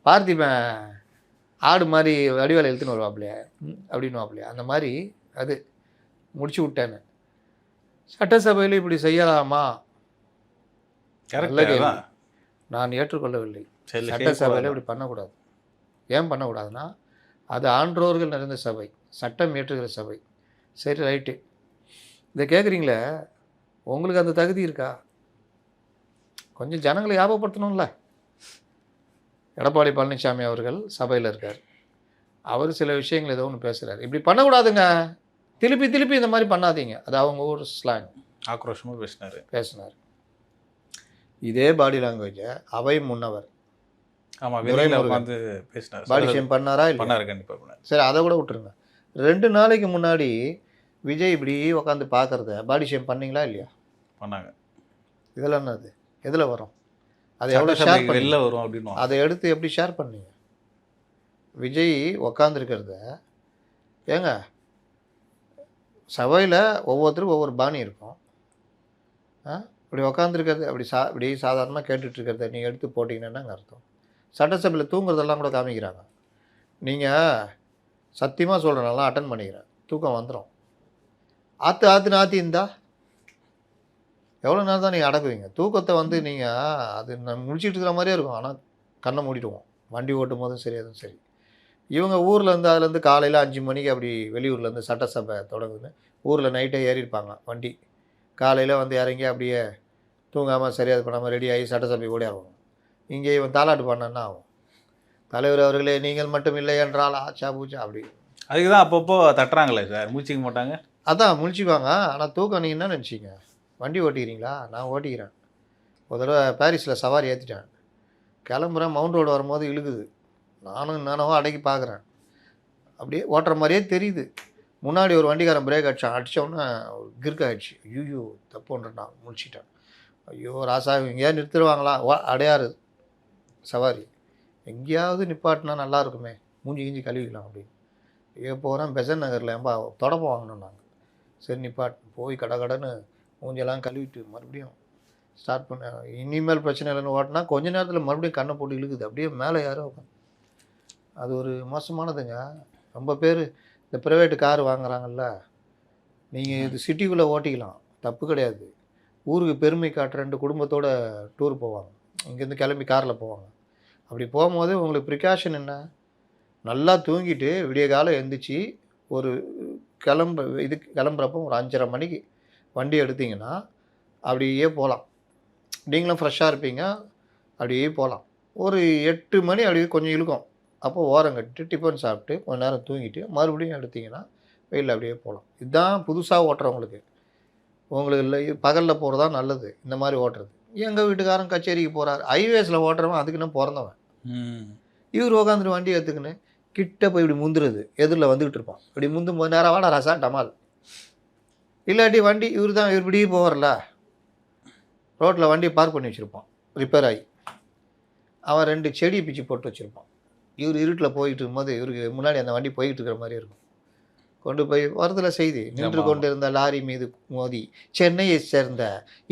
பார்த்திபன் ஆடு மாதிரி வடிவேலை இழுத்துன்னு வருவாப்லையே அப்படின்னுவாப்லையா, அந்த மாதிரி அது முடிச்சு விட்டேன்னு. சட்டசபையில் இப்படி செய்யலாமா? நான் ஏற்றுக்கொள்ளவில்லை. சட்டசபையில் இப்படி பண்ணக்கூடாது. ஏன் பண்ணக்கூடாதுன்னா, அது ஆன்றோர்கள் நிறைந்த சபை, சட்டம் ஏற்றுகிற சபை. சரி ரைட்டு, இதை கேட்குறீங்களே, உங்களுக்கு அந்த தகுதி இருக்கா? கொஞ்சம் ஜனங்களை ஞாபகப்படுத்தணும்ல. எடப்பாடி பழனிசாமி அவர்கள் சபையில் இருக்கார். அவர் சில விஷயங்கள் ஏதோ ஒன்று பேசுகிறார், இப்படி பண்ணக்கூடாதுங்க, திருப்பி இந்த மாதிரி பண்ணாதீங்க. அது அவங்க ஊர் ஸ்லாங். ஆக்ரோஷமாக பேசினார். இதே பாடி லாங்குவேஜை அவை முன்னவர் ஆமாம், வெளியில் துரைமுருகன் உட்காந்து பேசினார். பாடி ஷேம் பண்ணாரா இல்லையா? பண்ணார், கண்டிப்பாக பண்ணார். சரி, அதை கூட விட்டுருங்க. 2 நாளைக்கு முன்னாடி விஜய் இப்படி உட்காந்து பார்க்குறத பாடி ஷேம் பண்ணீங்களா இல்லையா? பண்ணாங்க. இதெல்லாம் என்னது? எதில் வரும்? அதை எவ்வளோ ஷேர் சட்டசபைக்கு பண்ணி வெளில வரும் அப்படின்னு. அதை எடுத்து எப்படி ஷேர் பண்ணீங்க? விஜய் உக்காந்துருக்கிறத ஏங்க, சபையில் ஒவ்வொருத்தருக்கும் ஒவ்வொரு பாணி இருக்கும். இப்படி உக்காந்துருக்கிறது இப்படி சாதாரணமாக கேட்டுட்ருக்கிறத நீங்கள் எடுத்து போட்டிங்கன்னாங்க அர்த்தம். சட்டசபையில் தூங்குறதெல்லாம் கூட காமிக்கிறாங்க. நீங்கள் சத்தியமாக சொல்கிறேன், நல்லா அட்டன் பண்ணிக்கிறேன், தூக்கம் வந்துடும். ஆற்றுன்னு இருந்தா எவ்வளோ நேரம் தான் நீங்கள் அடக்குவீங்க? தூக்கத்தை வந்து நீங்கள் அது நம்ம முடிச்சிட்டு இருக்கிற மாதிரியே இருக்கும், ஆனால் கண்ணை மூடிடுவோம். வண்டி ஓட்டும் போதும் சரி, அதுவும் சரி. இவங்க ஊர்லேருந்து அதுலேருந்து காலையில் 5 மணிக்கு அப்படி வெளியூர்லேருந்து சட்டசபை தொடங்குதுன்னு ஊரில் நைட்டே ஏறியிருப்பாங்க வண்டி. காலையில் வந்து இறங்கி அப்படியே தூங்காமல் சரியாக இது பண்ணாமல் ரெடி ஆகி சட்டசபை ஓடி ஆகும். இங்கே இவன் தாலாட்டு பண்ணன்னா ஆகும். தலைவர் அவர்களே நீங்கள் மட்டும் இல்லை என்றால் ஆச்சா பூச்சா அப்படி. அதுக்கு தான் அப்பப்போ தட்டுறாங்களே சார், மூச்சிக்க மாட்டாங்க. அதான் முழிச்சுக்குவாங்க. ஆனால் தூக்கம் நீங்கள் என்ன நினச்சிங்க? வண்டி ஓட்டிக்கிறீங்களா? நான் ஓட்டிக்கிறேன். ஒரு தடவை பாரிஸில் சவாரி ஏற்றிட்டேன். கிளம்புறேன், மவுண்ட் ரோடு வரும்போது இழுக்குது. நானும் என்னென்னவோ அடக்கி பார்க்குறேன். அப்படியே ஓட்டுற மாதிரியே தெரியுது. முன்னாடி ஒரு வண்டிக்காரன் பிரேக் அடித்தோன்னே கிறுக்க ஆகிடுச்சு. ஐயோ தப்புன்றேன், நான் முழிச்சிட்டேன். ஐயோ ராசா, எங்கேயாவது நிறுத்திடுவாங்களா? அடையாறு சவாரி, எங்கேயாவது நிப்பாட்டினா நல்லா இருக்குமே, மூஞ்சி கிஞ்சி கழுவிக்கலாம் அப்படின்னு. ஐயோ போகிறேன், பெசன் நகரில் ஏன்பா தொடப்பம் வாங்கணும் நாங்கள். சரி நிப்பாட்டு, போய் கடன்னு மூஞ்செல்லாம் கழுவிட்டு மறுபடியும் ஸ்டார்ட் பண்ணேன். இனிமேல் பிரச்சனை இல்லைன்னு ஓட்டினா கொஞ்ச நேரத்தில் மறுபடியும் கண்ணை போட்டு இழுக்குது. அப்படியே மேலே யாரோ உட்காந்து. அது ஒரு மோசமானதுங்க. ரொம்ப பேர் இந்த ப்ரைவேட்டு கார் வாங்குறாங்கல்ல, நீங்கள் இது சிட்டிக்குள்ளே ஓட்டிக்கலாம், தப்பு கிடையாது. ஊருக்கு பெருமை காட்டுறேன்ட்டு குடும்பத்தோடு டூர் போவாங்க, இங்கேருந்து கிளம்பி காரில் போவாங்க. அப்படி போகும்போது உங்களுக்கு ப்ரிகாஷன் என்ன? நல்லா தூங்கிட்டு விடிய காலம் எழுந்திரிச்சி ஒரு கிளம்புறப்போ ஒரு 5:30 மணிக்கு வண்டி எடுத்திங்கன்னா அப்படியே போகலாம். நீங்களும் ஃப்ரெஷ்ஷாக இருப்பீங்க, அப்படியே போகலாம். ஒரு 8 மணி அப்படியே கொஞ்சம் இழுக்கும். அப்போ ஓரம் கட்டிட்டு டிஃபன் சாப்பிட்டு கொஞ்ச நேரம் தூங்கிட்டு மறுபடியும் எடுத்திங்கன்னா வெயிலில் அப்படியே போகலாம். இதுதான் புதுசாக ஓட்டுறவங்களுக்கு. உங்களுக்கு இல்லை பகலில் போகிறது தான் நல்லது இந்த மாதிரி ஓட்டுறது. எங்கள் வீட்டுக்காரன் கச்சேரிக்கு போகிறார், ஹைவேஸில் ஓட்டுறவன் அதுக்குன்னு பிறந்தவன். இவர் உட்காந்துட்டு வண்டி எடுத்துக்கின்னு கிட்ட போய் இப்படி முந்துறது, எதிரில் வந்துக்கிட்டு இருப்பான். இப்படி முந்தும் போது நேரம் வாடா ரசா டமால். இல்லாட்டி வண்டி இவர் இப்படி போவார்ல, ரோட்டில் வண்டியை பார்க் பண்ணி வச்சுருப்பான், ரிப்பேர் ஆகி அவன் 2 செடியை பிச்சு போட்டு வச்சுருப்பான். இவர் இருட்டில் போயிட்டு இருக்கும்போது இவருக்கு முன்னாடி அந்த வண்டி போய்கிட்டு இருக்கிற மாதிரி இருக்கும். கொண்டு போய் வரதுல செய்தி, நின்று கொண்டிருந்த லாரி மீது மோதி சென்னையை சேர்ந்த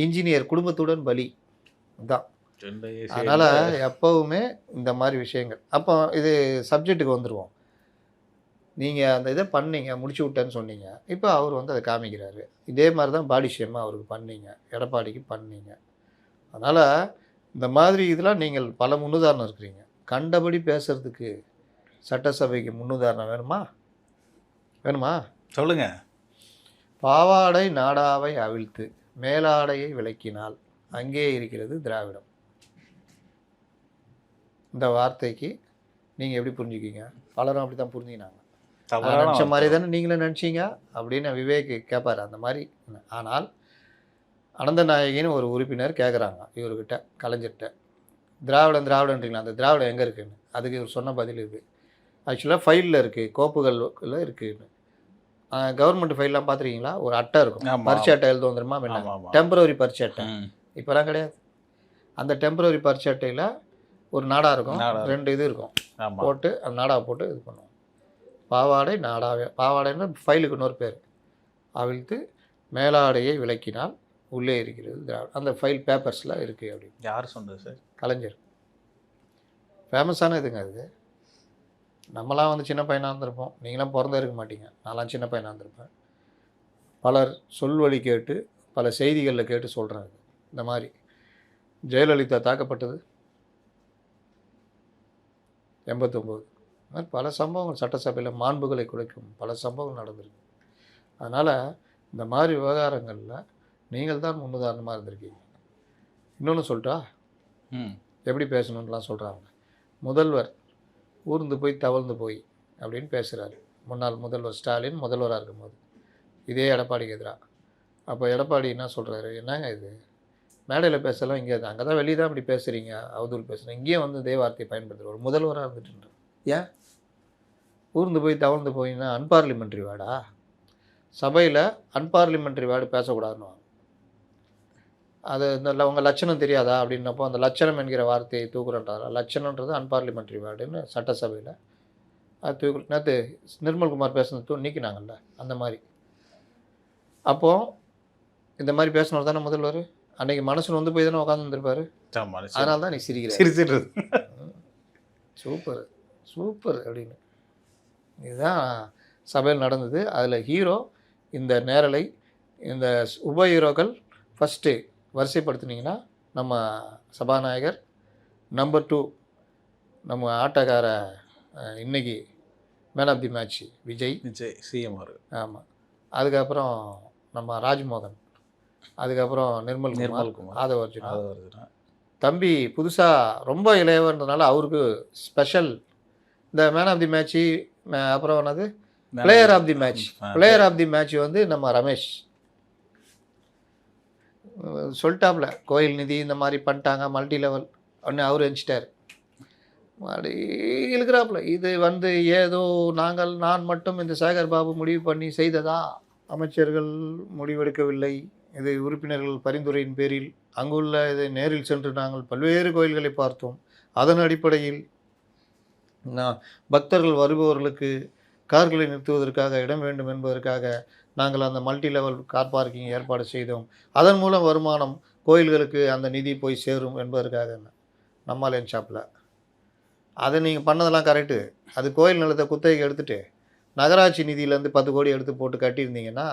இன்ஜினியர் குடும்பத்துடன் பலி. தான். அதனால் எப்போவுமே இந்த மாதிரி விஷயங்கள். அப்போ இது சப்ஜெக்ட்டுக்கு வந்துடுவோம். நீங்கள் அந்த இதை பண்ணீங்க, முடிச்சு விட்டேன்னு சொன்னீங்க. இப்போ அவர் வந்து அதை காமிக்கிறாரு. இதே மாதிரி தான் பாடி ஷேமாக அவருக்கு பண்ணீங்க, எடப்பாடிக்கு பண்ணீங்க. அதனால் இந்த மாதிரி இதெல்லாம் நீங்கள் பல முன்னுதாரணம் இருக்கிறீங்க. கண்டபடி பேசுகிறதுக்கு சட்டசபைக்கு முன்னுதாரணம் வேணுமா? சொல்லுங்க. பாவாடை நாடாவை அவிழ்த்து மேலாடையை விளக்கினால் அங்கே இருக்கிறது திராவிடம். இந்த வார்த்தைக்கு நீங்கள் எப்படி புரிஞ்சுக்கிங்க? பலரும் அப்படி தான் புரிஞ்சுக்கினாங்க. நினச்ச மாதிரி தானே நீங்களும் நினச்சிங்க அப்படின்னு விவேக் கேட்பார் அந்த மாதிரி. ஆனால் அனந்த நாயகின்னு ஒரு உறுப்பினர் கேட்குறாங்க இவர்கிட்ட, கலைஞர்கிட்ட, திராவிடன்றீங்களா, அந்த திராவிடம் எங்கே இருக்குதுன்னு. அதுக்கு இவர் சொன்ன பதில் இருக்குது. ஆக்சுவலாக ஃபைலில் இருக்குது, கோப்புகளில் இருக்குதுன்னு. கவர்மெண்ட் ஃபைல்லாம் பார்த்துருக்கீங்களா? ஒரு அட்டை இருக்கும், பரிட்சை அட்டை எழுத வந்துருமா, டெம்பரரி பரிட்சை அட்டை. இப்போலாம் கிடையாது. அந்த டெம்பரரி பரிட்சை அட்டையில் ஒரு நாடா இருக்கும், 2 இது இருக்கும், போட்டு அந்த நாடாவை போட்டு இது பண்ணுவோம். பாவாடை நாடாவே, பாவாடைன்னா ஃபைலுக்கு இன்னொரு பேர். அவிழ்த்து மேலாடையை விளக்கினால் உள்ளே இருக்கிறது திராவிடம். அந்த ஃபைல் பேப்பர்ஸில் இருக்குது அப்படின்னு. யார் சொன்னது சார்? கலைஞர். ஃபேமஸான இதுங்க அது. நம்மளாம் வந்து சின்ன பையனாக இருந்திருப்போம், நீங்களாம் பிறந்தே இருக்க மாட்டீங்க, நான்லாம் சின்ன பையனாக இருந்திருப்பேன். பலர் சொல்வழி கேட்டு பல செய்திகளில் கேட்டு சொல்கிறாங்க. இந்த மாதிரி ஜெயலலிதா தாக்கப்பட்டது 89. மாதிரி பல சம்பவங்கள் சட்டசபையில் மாண்புகளை குலைக்கும் பல சம்பவங்கள் நடந்திருக்கு. அதனால் இந்த மாதிரி விவகாரங்களில் நீங்கள் தான் முன்னுதாரணமாக இருந்திருக்கீங்க. இன்னொன்று சொல்லிட்டா, எப்படி பேசணுன்னுலாம் சொல்கிறாங்க. முதல்வர் ஊர்ந்து போய் தவழ்ந்து போய் அப்படின்னு பேசுகிறாரு. முன்னாள் முதல்வர் ஸ்டாலின் முதல்வராக இருக்கும்போது இதே எடப்பாடிக்கு எதிராக. அப்போ எடப்பாடி என்ன சொல்கிறாரு? என்னங்க இது, மேடையில் பேசலாம், இங்கே அங்கே தான் வெளியே தான் இப்படி பேசுகிறீங்க, அவதூறு பேசுகிறீங்க, இங்கேயும் வந்து இதே வார்த்தையை பயன்படுத்துகிற ஒரு முதல்வராக இருந்துட்டு ஏன் ஊர்ந்து போய் தவழ்ந்து போயின்னா அன்பார்லிமெண்ட்ரி வேர்டா? சபையில் அன்பார்லிமெண்ட்ரி வேர்டு பேசக்கூடாதுன்னு அது இந்த உங்கள் லட்சணம் தெரியாதா அப்படின்னப்போ அந்த லட்சணம் என்கிற வார்த்தையை தூக்குறன்றாரா? லட்சணன்றது அன்பார்லிமெண்ட்ரி வேர்டுன்னு சட்டசபையில் அது தூக்கு. நேற்று நிர்மல்குமார் பேசுனது நீக்கினாங்கல்ல, அந்த மாதிரி. அப்போது இந்த மாதிரி பேசினவர் தானே முதல்வர். அன்றைக்கி மனசு வந்து போய் தானே உட்காந்துருப்பார். அதனால தான் நீ சிரிச்சிடுறது. சூப்பர் சூப்பர் அப்படின்னு இதுதான் சபையில் நடந்தது. அதில் ஹீரோ இந்த நேரலை, இந்த உப ஹீரோக்கள் ஃபஸ்ட்டு வரிசைப்படுத்துனீங்கன்னா நம்ம சபாநாயகர், நம்பர் 2 நம்ம ஆட்டக்கார இன்னைக்கு man of the match Vijay CMR. ஆமாம். அதுக்கப்புறம் நம்ம ராஜ்மோகன், அதுக்கப்புறம் நிர்மல்குமார், ஆதவர்ஜுனா. தம்பி புதுசாக ரொம்ப இளையவர்ன்றதுனால அவருக்கு ஸ்பெஷல் இந்த மேன் ஆஃப் தி மேட்ச்சு. அப்புறம் என்னது player of the match. Player of the match வந்து நம்ம ரமேஷ் சொல்லிட்டாப்புல, கோயில் நிதி இந்த மாதிரி பண்ணிட்டாங்க மல்டி லெவல் ஒன்று அவர் எஞ்சிட்டார். அப்படி இழுக்கிறாப்புல. இது வந்து ஏதோ நான் மட்டும் இந்த சேகர் பாபு முடிவு பண்ணி செய்ததா? அமைச்சர்கள் முடிவெடுக்கவில்லை, இது உறுப்பினர்கள் பரிந்துரையின் பேரில் அங்குள்ள இதை நேரில் சென்று நாங்கள் பல்வேறு கோயில்களை பார்த்தோம். அதன் அடிப்படையில் பக்தர்கள் வருபவர்களுக்கு கார்களை நிறுத்துவதற்காக இடம் வேண்டும் என்பதற்காக நாங்கள் அந்த மல்டி லெவல் கார் பார்க்கிங் ஏற்பாடு செய்தோம். அதன் மூலம் வருமானம் கோயில்களுக்கு அந்த நிதி போய் சேரும் என்பதற்காக. நம்மால் என் ஷாப்பில் அதை நீங்கள் பண்ணதெல்லாம் கரெக்டு. அது கோயில் நிலத்தை குத்தகைக்கு எடுத்துகிட்டு நகராட்சி நிதியிலேருந்து 10 கோடி எடுத்து போட்டு கட்டியிருந்தீங்கன்னா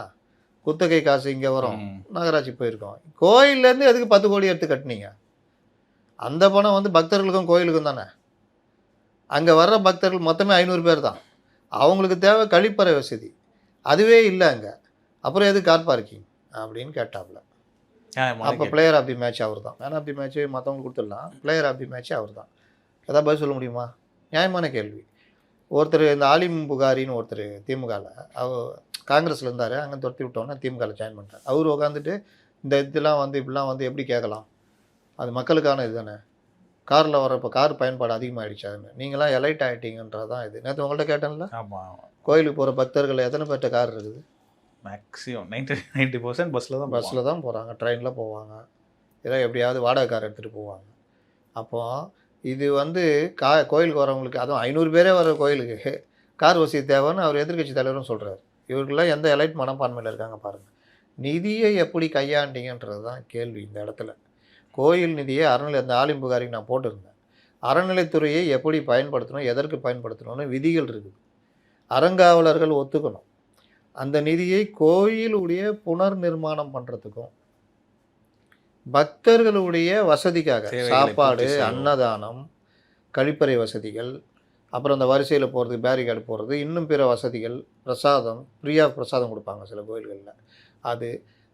குத்தகை காசு இங்கே வரும், நகராட்சி போயிருக்கோம். கோயிலேருந்து எதுக்கு 10 கோடி எடுத்து கட்டினீங்க? அந்த பணம் வந்து பக்தர்களுக்கும் கோயிலுக்கும் தானே. அங்கே வர்ற பக்தர்கள் மொத்தமே 500 பேர் தான். அவங்களுக்கு தேவை கழிப்பறை வசதி, அதுவே இல்லை அங்கே. அப்புறம் எது கார் பார்க்கிங் அப்படின்னு கேட்டாப்புல. அப்போ பிளேயர் ஆஃப் தி மேட்ச் அவர் தான். மேன் ஆஃப் தி மேட்ச்சு மற்றவங்களுக்கு கொடுத்துடலாம், பிளேயர் ஆஃப் தி மேட்ச்சு அவர் தான். எதாவது பதில் சொல்ல முடியுமா? நியாயமான கேள்வி. ஒருத்தர் இந்த ஆலிம் புகாரின்னு ஒருத்தர் திமுகவில் அவர் காங்கிரஸில் இருந்தார், அங்கே துரத்தி விட்டோன்னா திமுகவில் ஜாயின் பண்ணிட்டார். அவர் உட்காந்துட்டு இந்த இதெல்லாம் வந்து இப்படிலாம் வந்து எப்படி கேட்கலாம், அது மக்களுக்கான இது தானே. காரில் வரப்போ கார் பயன்பாடு அதிகமாகிடுச்சு, அதுன்னு நீங்களாம் எலைட் ஆகிட்டீங்கன்றது தான் இது. நேற்று உங்கள்கிட்ட கேட்டேன்ல, கோயிலுக்கு போகிற பக்தர்கள் எத்தனை பேர்கிட்ட கார் இருக்குது? மேக்ஸிமம் 90% பஸ்ஸில் தான் போகிறாங்க, ட்ரெயினில் போவாங்க, இதெல்லாம் எப்படியாவது வாடகை கார் எடுத்துகிட்டு போவாங்க. அப்போது இது வந்து கோயிலுக்கு வரவங்களுக்கு, அதுவும் 500 பேரே வர கோயிலுக்கு கார் வசதி தேவைன்னு அவர் எதிர்க்கட்சி தலைவரும் சொல்கிறார். இவர்களெலாம் எந்த எலைட் மனப்பான்மையில் இருக்காங்க பாருங்கள். நிதியை எப்படி கையாண்டீங்கன்றது தான் கேள்வி இந்த இடத்துல. கோயில் நிதியை அந்த ஆலிம் புகாரிக்கு நான் போட்டிருந்தேன். அறநிலைத்துறையை எப்படி பயன்படுத்தணும், எதற்கு பயன்படுத்தணும்னு விதிகள் இருக்குது. அறங்காவலர்கள் ஒத்துக்கணும். அந்த நிதியை கோயிலுடைய புனர் நிர்மாணம் பண்ணுறதுக்கும் பக்தர்களுடைய வசதிக்காக சாப்பாடு, அன்னதானம், கழிப்பறை வசதிகள், அப்புறம் அந்த வரிசையில் போகிறதுக்கு பேரிகார்டு போடுறது, இன்னும் பிற வசதிகள், பிரசாதம் ஃப்ரீயாக பிரசாதம் கொடுப்பாங்க சில கோயில்களில், அது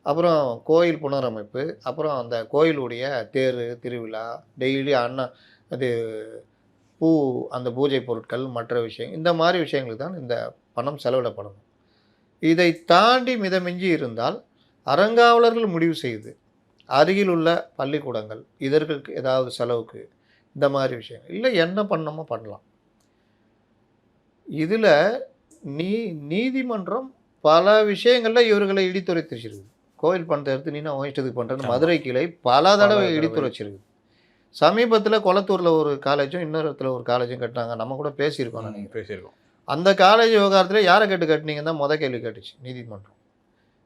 அப்புறம் கோயில் புனரமைப்பு, அப்புறம் அந்த கோயிலுடைய தேர் திருவிழா, டெய்லி அது பூ, அந்த பூஜை பொருட்கள், மற்ற விஷயம், இந்த மாதிரி விஷயங்களுக்கு தான் இந்த பணம் செலவிடப்படணும். இதை தாண்டி மிதமிஞ்சி இருந்தால் அறங்காவலர்கள் முடிவு செய்து அருகில் உள்ள பள்ளிக்கூடங்கள் இதற்கு ஏதாவது செலவுக்கு இந்த மாதிரி விஷயம் இல்லை என்ன பண்ணணுமோ பண்ணலாம். இதில் நீதிமன்றம் பல விஷயங்களில் இவர்களை இடித்துரைச்சிருக்குது. கோயில் பணத்தை எடுத்து நீனா இஷ்டத்துக்கு பண்ணுறேன்னு மதுரை கிளை பல தடவை இடித்துரைச்சிருக்குது. சமீபத்தில் கொளத்தூரில் ஒரு காலேஜும் இன்னொரு இடத்துல ஒரு காலேஜும் கட்டினாங்க. நம்ம கூட பேசியிருக்கோம். நீங்கள் பேசியிருக்கோம். அந்த காலேஜ் விவகாரத்தில் யாரை கேட்டு கட்டினீங்கன்னு தான் கேள்வி கேட்டுச்சு நீதிமன்றம்.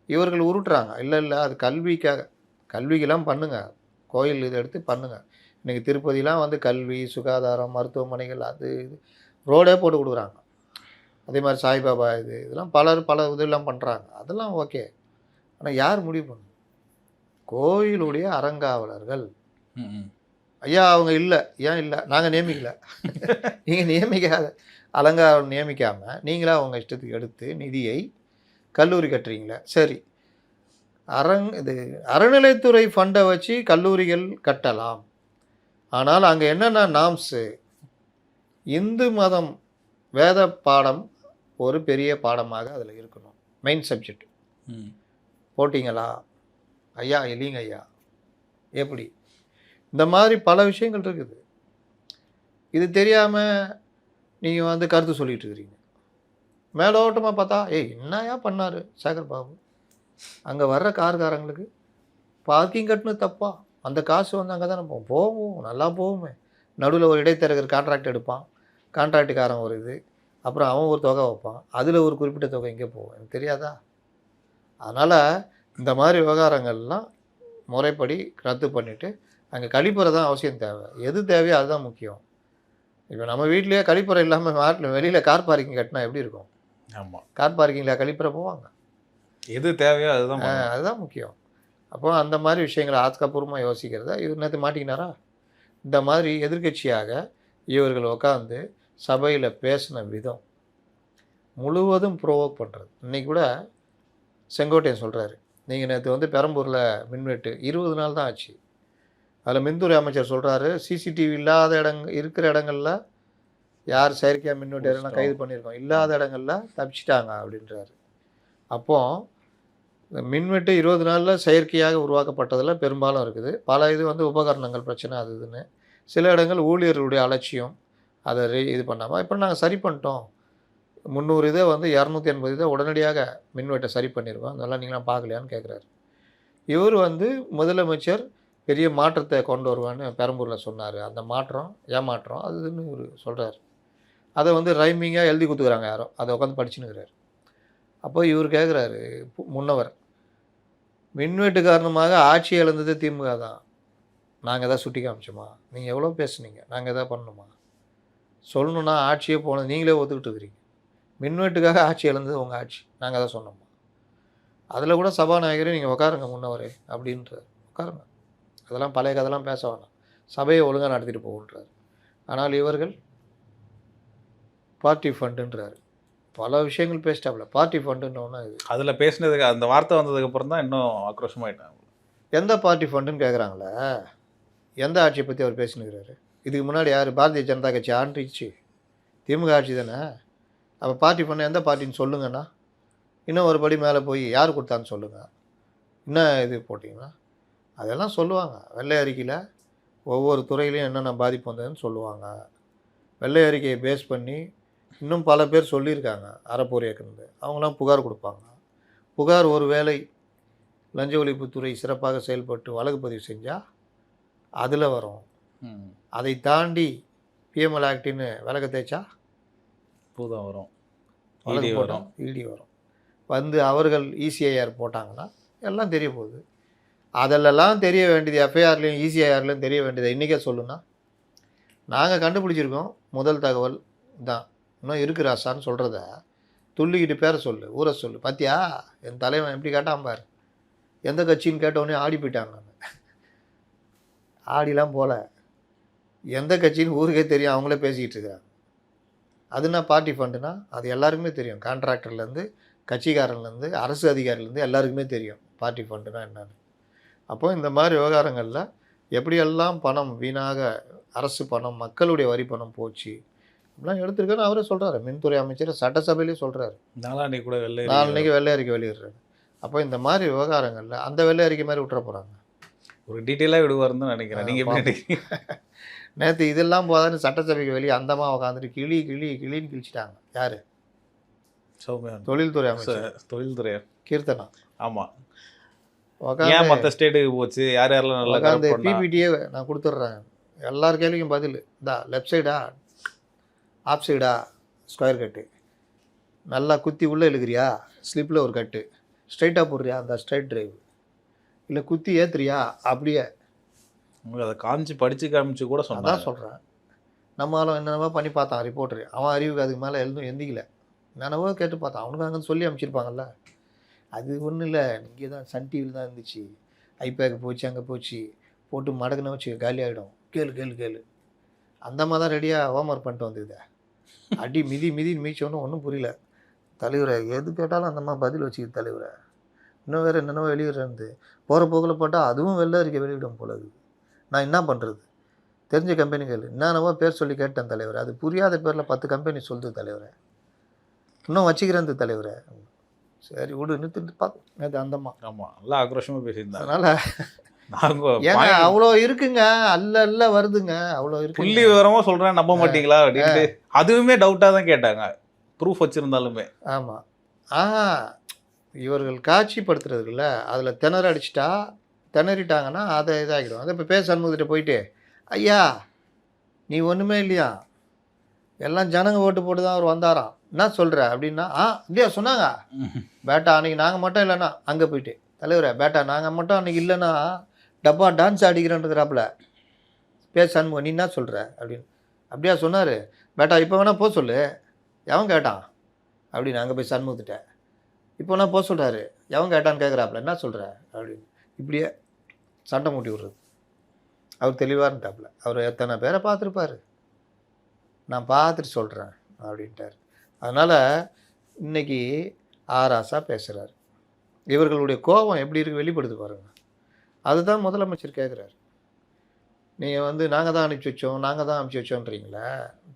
இவர்கள் உருட்டுறாங்க, இல்லை அது கல்விக்காக, கல்விக்கெல்லாம் பண்ணுங்கள், கோயில் இதை எடுத்து பண்ணுங்கள். இன்றைக்கி திருப்பதிலாம் வந்து கல்வி, சுகாதாரம், மருத்துவமனைகள், அது இது ரோடே போட்டு கொடுக்குறாங்க. அதே மாதிரி சாய்பாபா இதெல்லாம் பல இதெல்லாம் பண்ணுறாங்க. அதெல்லாம் ஓகே. ஆனால் யார் முடிவு பண்ணணும்? கோயிலுடைய அறங்காவலர்கள். ஐயா அவங்க இல்லை, ஏன் இல்லை, நாங்கள் நியமிக்கலை. நீங்கள் நியமிக்காத அலங்காரம் நியமிக்காமல் நீங்களா அவங்க இஷ்டத்துக்கு எடுத்து நிதியை கல்லூரி கட்டுறீங்களே, சரி. இது அறநிலைத்துறை ஃபண்டை வச்சு கல்லூரிகள் கட்டலாம். ஆனால் அங்கே என்னென்ன நாம்ஸு, இந்து மதம் வேத பாடம் ஒரு பெரிய பாடமாக அதில் இருக்கணும், மெயின் சப்ஜெக்ட். போட்டிங்களா? ஐயா இல்லைங்க ஐயா, எப்படி? இந்த மாதிரி பல விஷயங்கள் இருக்குது. இது தெரியாமல் நீங்கள் வந்து கருத்து சொல்லிகிட்டு இருக்கிறீங்க. மேலோட்டமாக பார்த்தா, ஏய் என்னையா பண்ணார் சேகர் பாபு? அங்கே வர்ற கார்காரங்களுக்கு பார்க்கிங் கட்டணும் தப்பா? அந்த காசு வந்து அங்கே தானே போகும், நல்லா போகுமே. நடுவில் ஒரு இடைத்தரகர் கான்ட்ராக்ட் எடுப்பான், கான்ட்ராக்டுக்காரன் ஒரு இது, அப்புறம் அவன் ஒரு தொகை வைப்பான், அதில் ஒரு குறிப்பிட்ட தொகை எங்கே போகும் எனக்கு தெரியாதா? அதனால் இந்த மாதிரி விவகாரங்கள்லாம் முறைப்படி ரத்து பண்ணிவிட்டு அங்கே கழிப்பறை தான் அவசியம் தேவை. எது தேவையோ அதுதான் முக்கியம். இப்போ நம்ம வீட்லேயே கழிப்பறை இல்லாமல் நாட்டில் வெளியில் கார் பார்க்கிங் கட்டினா எப்படி இருக்கும்? ஆமாம், கார் பார்க்கிங்கில் கழிப்பறை போவாங்க. எது தேவையோ அதுதான் அதுதான் முக்கியம். அப்போ அந்த மாதிரி விஷயங்களை ஆக்கப்பூர்வமாக யோசிக்கிறத இவர் நேற்று மாட்டிக்கினாரா? இந்த மாதிரி எதிர்க்கட்சியாக இவர்கள் உட்காந்து சபையில் பேசின விதம் முழுவதும் ப்ரோவோக் பண்ணுறது. இன்றைக்கி கூட செங்கோட்டையன் சொல்கிறாரு, நீங்கள் நேற்று வந்து பெரம்பூரில் மின்வெட்டு 20 நாள் தான் ஆச்சு. அதில் மின்துறை அமைச்சர் சொல்கிறாரு, சிசிடிவி இல்லாத இருக்கிற இடங்களில் யார் செயற்கையாக மின்வெட்டு எல்லாம் கைது பண்ணியிருக்கோம், இல்லாத இடங்களில் தப்பிச்சிட்டாங்க அப்படின்றாரு. அப்போது இந்த மின்வெட்டு 20 நாளில் செயற்கையாக உருவாக்கப்பட்டதில் பெரும்பாலும் இருக்குது. பல இது வந்து உபகரணங்கள் பிரச்சனை அது இதுன்னு. சில இடங்கள் ஊழியர்களுடைய அலட்சியம் அதை இது பண்ணாமல் இப்போ நாங்கள் சரி பண்ணிட்டோம், 300 இதை வந்து 280 இதை உடனடியாக மின்வெட்டை சரி பண்ணியிருக்கோம், அதெல்லாம் நீங்களாம் பார்க்கலையான்னு கேட்குறாரு. இவர் வந்து முதலமைச்சர் பெரிய மாற்றத்தை கொண்டு வருவான்னு பெரம்பூரில் சொன்னார். அந்த மாற்றம் ஏமாற்றம் அதுன்னு இவர் சொல்கிறார். அதை வந்து ரைமிங்காக எழுதி கொடுத்துக்கிறாங்க யாரோ, அதை உட்காந்து படிச்சுன்னுக்கிறார். அப்போ இவர் கேட்குறாரு முன்னவர், மின்வெட்டு காரணமாக ஆட்சி இழந்தது திமுக தான், நாங்கள் எதாவது சுட்டி காமிச்சோமா? நீங்கள் எவ்வளோ பேசுனீங்க, நாங்கள் எதாவது பண்ணணுமா? சொல்லணுன்னா ஆட்சியே போனது நீங்களே ஒத்துக்கிட்டு இருக்கிறீங்க. மின்வெட்டுக்காக ஆட்சி இழந்தது உங்கள் ஆட்சி, நாங்கள் எதாவது சொன்னோமா? அதில் கூட சபாநாயகரே நீங்கள் உட்காருங்க முன்னவரே அப்படின்றார். உட்காருங்க, அதெல்லாம் பழைய கதைலாம் பேச வேணாம், சபையை ஒழுங்காக நடத்திட்டு போகுன்றார். ஆனால் இவர்கள் பார்ட்டி ஃபண்டுன்றாரு. பல விஷயங்கள் பேசிட்டாப்புல. பார்ட்டி ஃபண்டுன்னு ஒன்று இது. அதில் பேசினதுக்கு அந்த வார்த்தை வந்ததுக்கப்புறம் தான் இன்னும் ஆக்ரோஷமாயிட்டாங்க. எந்த பார்ட்டி ஃபண்டுன்னு கேட்குறாங்களே, எந்த ஆட்சியை பற்றி அவர் பேசினுக்கிறாரு? இதுக்கு முன்னாடி யார் பாரதிய ஜனதா கட்சி ஆண்டுச்சு? திமுக ஆட்சி தானே. அப்போ பார்ட்டி ஃபண்டு எந்த பார்ட்டின்னு சொல்லுங்கன்னா, இன்னும் ஒரு படி மேலே போய் யார் கொடுத்தான்னு சொல்லுங்கள், என்ன இது போட்டிங்கன்னா அதெல்லாம் சொல்லுவாங்க. வெள்ளை அறிக்கையில் ஒவ்வொரு துறையிலையும் என்னென்ன பாதிப்பு வந்ததுன்னு சொல்லுவாங்க. வெள்ளை அறிக்கையை பேஸ் பண்ணி இன்னும் பல பேர் சொல்லியிருக்காங்க, அறப்போர் இயக்குனது, அவங்களாம் புகார் கொடுப்பாங்க. புகார் ஒரு வேளை லஞ்ச ஒழிப்புத்துறை சிறப்பாக செயல்பட்டு வழக்கு பதிவு செஞ்சால் அதில் வரும். அதை தாண்டி பிஎம்எல் ஆக்டின்னு விளக்க தேய்ச்சா பூதம் வரும், வழக்கு போட்டோம், இடி வரும். வந்து அவர்கள் இசிஐஆர் போட்டாங்கன்னா எல்லாம் தெரிய போகுது. அதெல்லாம் தெரிய வேண்டியது எஃப்ஐஆர்லேயும் இசிஐஆர்லேயும் தெரிய வேண்டியது இன்றைக்கே சொல்லுன்னா, நாங்கள் கண்டுபிடிச்சிருக்கோம் முதல் தகவல் தான், இன்னும் இருக்கிறாசான்னு சொல்கிறத துள்ளிக்கிட்டு பேரை சொல்லு, ஊரை சொல்லு, பார்த்தியா என் தலைவன் எப்படி கேட்டான் பார், எந்த கட்சின்னு கேட்டவுடனே ஆடி போயிட்டாங்க. ஆடிலாம் போல, எந்த கட்சின்னு ஊருக்கே தெரியும், அவங்களே பேசிக்கிட்டு இருக்கிறாங்க. அதுனா பார்ட்டி ஃபண்டுனா அது எல்லாருக்குமே தெரியும், கான்ட்ராக்டர்லேருந்து கட்சிக்காரன்லேருந்து அரசு அதிகாரிலேருந்து எல்லாருக்குமே தெரியும் பார்ட்டி ஃபண்டுனா என்னன்னு. அப்போ இந்த மாதிரி விவகாரங்களில் எப்படியெல்லாம் பணம் வீணாக அரசு பணம் மக்களுடைய வரி பணம் போச்சு அப்படிலாம் எடுத்துருக்காரு அவரே சொல்கிறாரு. மின்துறை அமைச்சர் சட்டசபையிலே சொல்கிறாரு. நாளான்னைக்கு கூட நாளைக்கு வெள்ளை அறிக்கை வெளியிடுறாரு. அப்போ இந்த மாதிரி விவகாரங்களில் அந்த வெள்ளை அறிக்கை மாதிரி விட்டுற போகிறாங்க. ஒரு டீட்டெயிலாக விடுவாருன்னு தான் நினைக்கிறேன். நீங்கள் நேற்று இதெல்லாம் போதான்னு சட்டசபைக்கு வெளியே அந்தமாக உட்காந்துட்டு கிளின்னு கிழிச்சிட்டாங்க. யார்? சௌமியா, தொழில்துறை அமைச்சர், தொழில்துறை கீர்த்தனா. ஆமாம், ஏன் மற்ற ஸ்டேட்டுக்கு போச்சு, யார் யாரெல்லாம் நல்லா உட்காந்து பிபிடியே நான் கொடுத்துட்றேன், எல்லார் கேள்விக்கும் பதில் இந்தா, லெஃப்ட் சைடா ஆப் சைடா ஸ்கொயர் கட்டு, நல்லா குத்தி உள்ளே இழுக்கிறியா ஸ்லிப்பில் ஒரு கட்டு, ஸ்ட்ரைட்டாக போடுறியா அந்த ஸ்ட்ரைட் டிரைவ், இல்லை குத்தி ஏற்றுறியா அப்படியே. அதை காமிச்சு படித்து காமிச்சு கூட சொன்னதான் சொல்கிறேன். நம்மளும் என்னென்னவோ பண்ணி பார்த்தான் ரிப்போர்ட்டரு, அவன் அறிவுக்கு அதுக்கு மேலே எந்திக்கல, என்னென்னவோ கேட்டு பார்த்தான், அவனுக்கு அங்கே சொல்லி அமைச்சிருப்பாங்கல்ல. அது ஒன்றும் இல்லை, இங்கே தான் சன் டிவியில் தான் இருந்துச்சு, ஐபேக்கு போச்சு, அங்கே போச்சு, போட்டு மடக்குன்னு வச்சு காலி ஆகிடும், கேளு அந்த மாதிரி தான் ரெடியாக ஹோம்ஒர்க் பண்ணிட்டு வந்தது. அடி மிதின்னு மீச்சோன்னு ஒன்றும் புரியல. தலைவரை எது கேட்டாலும் அந்த மாதிரி பதில் வச்சுக்கிது தலைவரை. இன்னும் வேறு என்னென்னவோ வெளியிடுறது, போகிற போக்கில் போட்டால் அதுவும் வெள்ளை அறிக்கை வெளியிடும் போல இருக்குது. நான் என்ன பண்ணுறது? தெரிஞ்ச கம்பெனிகள் என்னென்னவோ பேர் சொல்லி கேட்டேன் தலைவரை, அது புரியாத பேரில் 10 கம்பெனி சொல்லுது தலைவரை, இன்னும் வச்சுக்கிறேன் தலைவரை. சரி விடு நிறுத்திட்டு பார்க்க நேற்று அந்தம்மா. ஆமாம், நல்லா ஆக்ரோஷமாக பேசியிருந்தேன். அதனால் நாங்க ஏங்க point அவ்வளோ இருக்குங்க, அல்ல வருதுங்க, அவ்வளோ புள்ளி இருக்குங்க. விவரமா சொல்றேன் நம்ப மாட்டீங்களா அப்படின்ட்டு அதுவுமே டவுட்டா தான் கேட்டாங்க. ப்ரூஃப் வச்சிருந்தாலுமே. ஆமா. ஆஹா, இவர்கள் காட்சிப்படுத்துறதுக்குல்ல, அதில திணறிட்டாங்கன்னா, அத இதாகிடும். அதான் இப்ப சண்முகத்திட்ட போயிட்டு, "ஐயா, நீ ஒண்ணுமே இல்லையா? எல்லாம் ஜனங்க ஓட்டு போட்டு தான் அவர் வந்தாராம். என்ன சொல்ற?" அப்படின்னா, அப்படியா சொன்னாங்க? பேட்டா அன்னைக்கு நாங்க மட்டும் இல்லைன்னா அங்கே போயிட்டு, தலைவரே பேட்டா நாங்கள் மட்டும் அன்னைக்கு இல்லைன்னா டப்பா டான்ஸ் ஆடிக்கிறேன்றாப்புல. சண்முகம் நீ என்ன சொல்கிற அப்படின்னு. அப்படியா சொன்னார்? பேட்டா இப்போ வேணா போக சொல்லு. எவன் கேட்டான் அப்படின்னு அங்கே போய் சண்முகத்திட்ட. இப்போ வேணா போக சொல்கிறாரு. எவன் கேட்டான்னு கேட்குறாப்புல. என்ன சொல்கிற அப்படின்னு. இப்படியே சண்டை மூட்டி விடுறது. அவர் தெளிவாக இருந்தாப்புல. அவர் எத்தனை பேரை பார்த்துருப்பாரு. நான் பார்த்துட்டு சொல்கிறேன் அப்படின்ட்டார். அதனால் இன்னைக்கு ஆராசா பேசுகிறார். இவர்களுடைய கோபம் எப்படி இருக்கு வெளிப்படுது பாருங்க. அதுதான் முதலமைச்சர் கேட்குறாரு. நீங்கள் வந்து நாங்கள் தான் அனுப்பிச்சி வச்சோம், நாங்கள் தான் அனுப்பிச்சி வச்சோன்றீங்களே,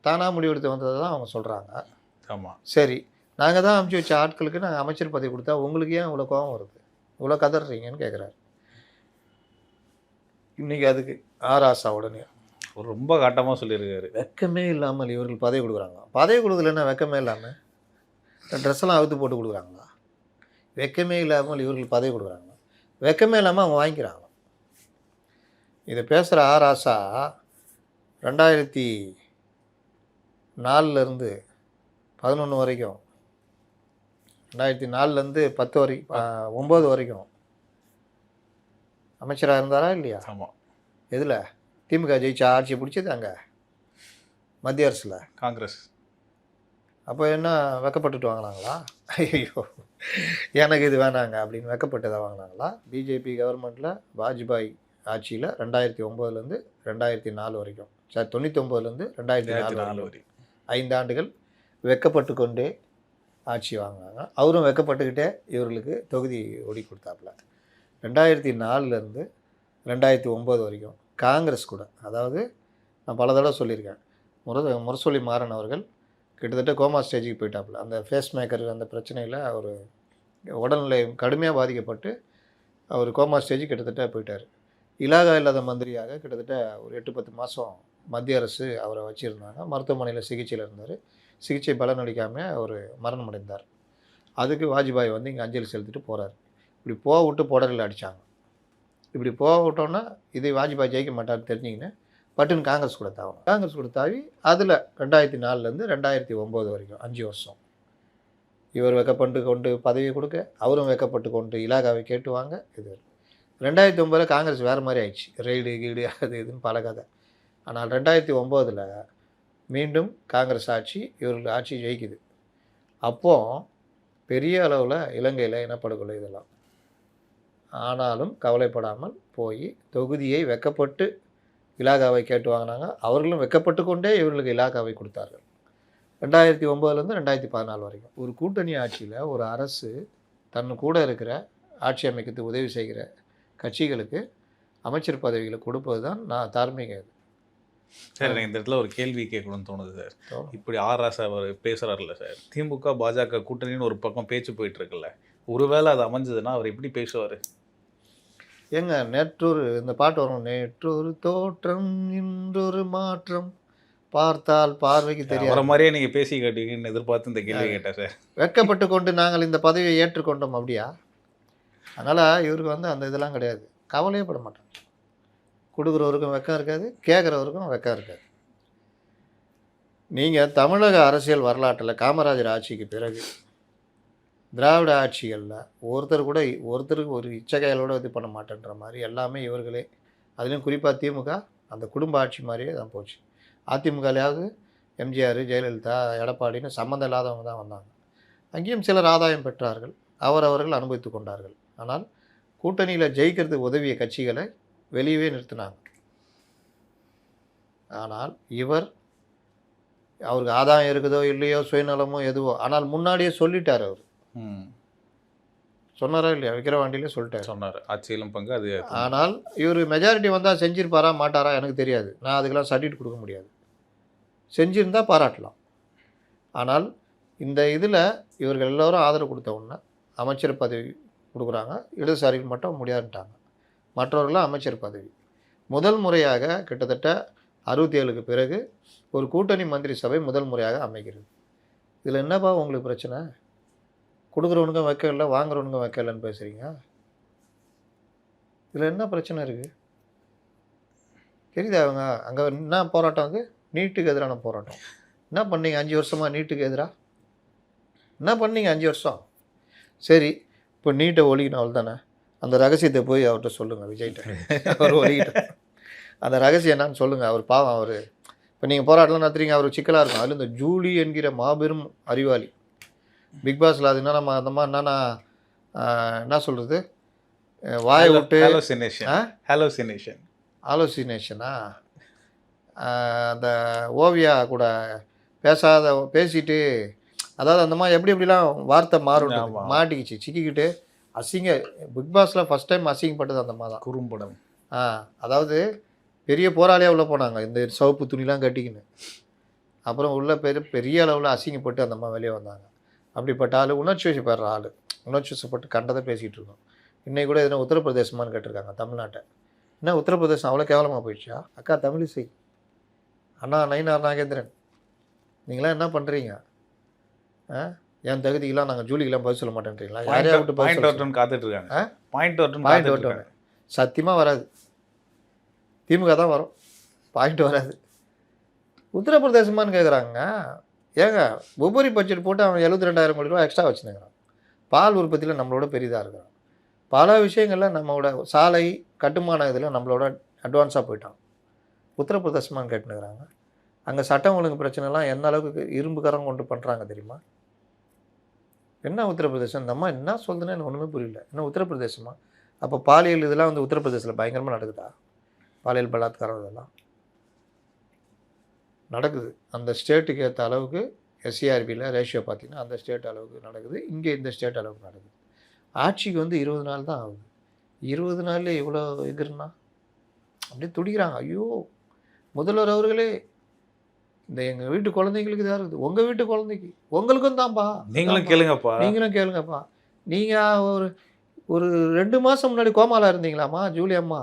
தானாக முடிவெடுத்து வந்ததை தான் அவங்க சொல்கிறாங்க. ஆமா. சரி, நாங்கள் தான் அனுப்பிச்சி வச்ச ஆட்களுக்கு நாங்கள் அமைச்சர் பதவி கொடுத்தா உங்களுக்கு ஏன் இவ்வளோ கோபம் வருது, இவ்வளோ கதறீங்கன்னு கேட்குறாரு. இன்றைக்கி அதுக்கு ஆராசா உடனே அவர் ரொம்ப காட்டமாக சொல்லியிருக்காரு. வெக்கமே இல்லாமல் இவர்கள் பதவி கொடுக்குறாங்க. பதவி கொடுக்கலன்னா வெக்கமே இல்லாமல் ட்ரெஸ்ஸெல்லாம் அவுத்து போட்டு கொடுக்குறாங்களா? வெக்கமே இல்லாமல் இவர்கள் பதவி கொடுக்குறாங்க. வெக்கமே இல்லாமல் அவங்க வாங்கிக்கிறாங்க. இதை பேசுகிற ஆராசா 2004லேருந்து 11 வரைக்கும், 2004லேருந்து 10 வரைக்கும் 9 வரைக்கும் அமைச்சராக இருந்தாரா இல்லையா? ஆமாம். எதில் திமுக ஜெயிச்சா ஆட்சியை பிடிச்சது அங்கே மத்திய அரசில் காங்கிரஸ். அப்போ என்ன வெக்கப்பட்டுட்டு வாங்கினாங்களா? ஐயோ எனக்கு இது வேணாங்க அப்படின்னு வெக்கப்பட்டு வாங்கினாங்களா? பிஜேபி கவர்மெண்ட்டில் வாஜ்பாய் ஆட்சியில் 2009லேருந்து 2004 வரைக்கும், சார் 99லேருந்து 2004 வரைக்கும் 5 ஆண்டுகள் வெக்கப்பட்டு கொண்டே ஆட்சி வாங்கினாங்க. அவரும் வெக்கப்பட்டுக்கிட்டே இவர்களுக்கு தொகுதி ஒடி கொடுத்தாப்புல. 2004லேருந்து 2009 வரைக்கும் காங்கிரஸ் கூட, அதாவது நான் பல தடவை சொல்லியிருக்கேன், முரசொலி மாறன் அவர்கள் கிட்டத்தட்ட கோமா ஸ்டேஜுக்கு போயிட்டாப்புல. அந்த ஃபேஸ் மேக்கர் அந்த பிரச்சனையில் அவர் உடல்நிலை கடுமையாக பாதிக்கப்பட்டு அவர் கோமா ஸ்டேஜுக்கு கிட்டத்தட்ட போயிட்டார். இலாகா இல்லாத மந்திரியாக கிட்டத்தட்ட ஒரு 8-10 மாதம் மத்திய அரசு அவரை வச்சுருந்தாங்க. மருத்துவமனையில் சிகிச்சையில் இருந்தார். சிகிச்சை பலனளிக்காமல் அவர் மரணம் அடைந்தார். அதுக்கு வாஜ்பாய் வந்து இங்கே அஞ்சலி செலுத்திட்டு போகிறார். இப்படி போக விட்டு புடரில் அடித்தாங்க. இப்படி போக விட்டோன்னா இதை வாஜ்பாய் ஜெயிக்க மாட்டார்னு தெரிஞ்சிங்கன்னு பட்டுன்னு காங்கிரஸ் கூட தாவணும். காங்கிரஸ் கூட தாவி அதில் 2004லேருந்து 2009 வரைக்கும் 5 வருஷம் இவர் வெக்கப்பட்டு கொண்டு பதவியை கொடுக்க, அவரும் வெக்கப்பட்டு கொண்டு இலாகாவை கேட்டுவாங்க. இது 2009 காங்கிரஸ் வேறு மாதிரி ஆயிடுச்சு. ரெய்டு கீடு அது இதுன்னு பல கதை. ஆனால் 2009 மீண்டும் காங்கிரஸ் ஆட்சி, இவர்கள் ஆட்சி ஜெயிக்குது. அப்போது பெரிய அளவில் இலங்கையில் இனப்படுகொலை இதெல்லாம். ஆனாலும் கவலைப்படாமல் போய் தொகுதியை வெக்கப்பட்டு இலாகாவை கேட்டு வாங்கினாங்க. அவர்களும் வெக்கப்பட்டு கொண்டே இவர்களுக்கு இலாகாவை கொடுத்தார்கள். 2009லேருந்து 2014 வரைக்கும் ஒரு கூட்டணி ஆட்சியில் ஒரு அரசு தன்னு கூட இருக்கிற ஆட்சி அமைக்கிறதுக்கு உதவி செய்கிற கட்சிகளுக்கு அமைச்சர் பதவிகளை கொடுப்பது தான் நான் தார்மீக. சார் எனக்கு இந்த இடத்துல ஒரு கேள்வி கேட்கணும்னு தோணுது சார். இப்படி ஆராசா அவர் பேசுகிறார்ல சார், திமுக பாஜக கூட்டணின்னு ஒரு பக்கம் பேச்சு போயிட்டு இருக்குல்ல, ஒருவேளை அது அமைஞ்சதுன்னா அவர் எப்படி பேசுவார்? ஏங்க நேற்றொரு இந்த பாட்டு வரும், நேற்றொரு தோற்றம் இன்றொரு மாற்றம் பார்த்தால் பார்வைக்கு தெரியும். வர மாதிரியே நீங்கள் பேசி கேட்டீங்கன்னு எதிர்பார்த்து இந்த கேள்வி கேட்டேன் சார். வெட்கப்பட்டு கொண்டு நாங்கள் இந்த பதவியை ஏற்றுக்கொண்டோம் அப்படியா? அதனால் இவருக்கு வந்து அந்த இதெல்லாம் கிடையாது. கவலையே பட மாட்டாங்க. கொடுக்குறவருக்கும் வெக்கம் இருக்காது, கேட்குறவருக்கும் வெக்கம் இருக்காது. நீங்கள் தமிழக அரசியல் வரலாற்றில் காமராஜர் ஆட்சிக்கு பிறகு திராவிட ஆட்சிகளில் ஒருத்தருக்கு ஒரு இச்சகைகளோடு இது பண்ண மாட்டேன்ற மாதிரி எல்லாமே இவர்களே. அதுலேயும் குறிப்பாக திமுக அந்த குடும்ப ஆட்சி மாதிரியே தான் போச்சு. அதிமுகலையாவது எம்ஜிஆர், ஜெயலலிதா, எடப்பாடின்னு சம்மந்தம் இல்லாதவங்க தான் வந்தாங்க. அங்கேயும் சிலர் ஆதாயம் பெற்றார்கள், அவர்கள் அனுபவித்து கொண்டார்கள். ஆனால் கூட்டணியில் ஜெயிக்கிறதுக்கு உதவிய கட்சிகளை வெளியவே நிறுத்தினாங்க. ஆனால் அவருக்கு ஆதாயம் இருக்குதோ இல்லையோ, சுயநலமோ எதுவோ, ஆனால் முன்னாடியே சொல்லிட்டார். அவர் சொன்னாரா இல்லையா? விக்கிரவாண்டியிலே சொல்லிட்டார். சொன்னார் ஆட்சியிலும் பங்கு அது. ஆனால் இவர் மெஜாரிட்டி வந்தால் செஞ்சிருப்பாரா மாட்டாரா எனக்கு தெரியாது. நான் அதுக்கெல்லாம் சர்டிஃபிகேட் கொடுக்க முடியாது. செஞ்சிருந்தால் பாராட்டலாம். ஆனால் இந்த இதில் இவர்கள் எல்லோரும் ஆதரவு கொடுத்த உடனே அமைச்சர் பதவி கொடுக்குறாங்க. இடதுசாரிகள் மட்டும் முடியாதுன்ட்டாங்க. மற்றவர்களாம் அமைச்சர் பதவி. முதல் முறையாக கிட்டத்தட்ட 67க்கு பிறகு ஒரு கூட்டணி மந்திரி சபை முதல் முறையாக அமைகிறது. இதில் என்னப்பா உங்களுக்கு பிரச்சனை? கொடுக்குறவனுங்க வைக்கல, வாங்குறவனுங்க வைக்கலன்னு பேசுகிறீங்க. இதில் என்ன பிரச்சனை இருக்குது? தெரியுதா? அவங்க அங்கே என்ன போராட்டம்? அது நீட்டுக்கு எதிரான போராட்டம். என்ன பண்ணீங்க 5 வருஷமாக நீட்டுக்கு எதிராக? என்ன பண்ணீங்க 5 வருஷம்? சரி, இப்போ நீட்டை ஒழிக்கணும், அவள் தானே. அந்த ரகசியத்தை போய் அவர்கிட்ட சொல்லுங்கள், விஜய்கிட்ட. அவர் ஒழிக்கிட்ட அந்த ரகசியம் என்னன்னு சொல்லுங்கள். அவர் பாவம். அவர் இப்போ நீங்கள் போராட்டம்லாம் நடத்துறீங்க, அவர் சிக்கலாக இருக்கும். அதில் இந்த ஜூலி என்கிற மாபெரும் அறிவாளி பிக் பாஸில் அது என்ன நம்ம அந்த மாதிரி என்னன்னா என்ன சொல்கிறது, வாயை விட்டு ஆலோசினேஷனா, அந்த ஓவியா கூட பேசிட்டு, அதாவது அந்த மாதிரி எப்படிலாம் வார்த்தை மாறும், மாட்டிக்கிச்சு, சிக்கிக்கிட்டு அசிங்க. பிக் பாஸில் ஃபஸ்ட் டைம் அசிங்கப்பட்டது அந்த மாதிரி தான். குறும்படம். அதாவது பெரிய போராளியாக உள்ளே போனாங்க, இந்த சிவப்பு துணிலாம் கட்டிக்கின்னு. அப்புறம் உள்ள பெரிய அளவில் அசிங்கப்பட்டு அந்த மாதிரி வெளியே வந்தாங்க. அப்படிப்பட்ட ஆள், உணர்ச்சி வசப்படுற ஆள், உணர்ச்சி வசப்பட்டு கண்டதை பேசிகிட்டு இருக்கோம். இன்றைக்கி கூட எதுனா உத்தரப்பிரதேசமானு கேட்டிருக்காங்க தமிழ்நாட்டை. என்ன உத்தரப்பிரதேசம் அவ்வளோ கேவலமாக போயிடுச்சா? அக்கா தமிழிசை, அண்ணா நயினார் நாகேந்திரன், நீங்களாம் என்ன பண்ணுறீங்க? என் தகுதிக்கெல்லாம் நாங்கள் ஜூலிக்கெல்லாம் பதில் சொல்ல மாட்டேன்றீங்களா? யாரையா விட்டு பாயிண்ட் காத்துட்ருக்காங்க. சத்தியமாக வராது. திமுக தான் வரும், பாயிண்ட் வராது. உத்தரப்பிரதேசமானு கேட்குறாங்க. ஏங்க உபரி பட்ஜெட் போட்டு அவன் 72,000 கோடி ரூபா எக்ஸ்ட்ரா வச்சுருக்கிறான். பால் உற்பத்தியில் நம்மளோட பெரிதாக இருக்கிறான். பல விஷயங்களில் நம்மளோட சாலை கட்டுமான இதில் நம்மளோட அட்வான்ஸாக போயிட்டான். உத்தரப்பிரதேசமானு கேட்டுனுக்கிறாங்க. அங்கே சட்டம் ஒழுங்கு பிரச்சனைலாம் எந்த அளவுக்கு இரும்புக்கரம் கொண்டு பண்ணுறாங்க தெரியுமா? என்ன உத்தரப்பிரதேசம்? இந்த அம்மா என்ன சொல்லுதுன்னு எனக்கு ஒன்றுமே புரியல. என்ன உத்தரப்பிரதேசமா? அப்போ பாலியல் இதெல்லாம் வந்து உத்தரப்பிரதேசத்தில் பயங்கரமாக நடக்குதா? பாலியல் பலாத்காரம் இதெல்லாம் நடக்குது. அந்த ஸ்டேட்டுக்கு ஏற்ற அளவுக்கு எஸ்சிஆர்பியில் ரேஷியோ பார்த்தீங்கன்னா அந்த ஸ்டேட் அளவுக்கு நடக்குது, இங்கே இந்த ஸ்டேட் அளவுக்கு நடக்குது. ஆட்சிக்கு வந்து 20 நாள் தான் ஆகுது. 20 நாளில் இவ்வளோ எதிர்னா அப்படியே துடிக்கிறாங்க. ஐயோ முதல்வர் அவர்களே, இந்த எங்கள் வீட்டு குழந்தைங்களுக்கு இதாக இருக்குது, உங்கள் வீட்டு குழந்தைக்கு உங்களுக்கும் தான்ப்பா, நீங்களும் கேளுங்கப்பா, நீங்களும் கேளுங்கப்பா. நீங்கள் ஒரு 2 மாதம் முன்னாடி கோமாவில் இருந்தீங்களாம்மா ஜூலி அம்மா?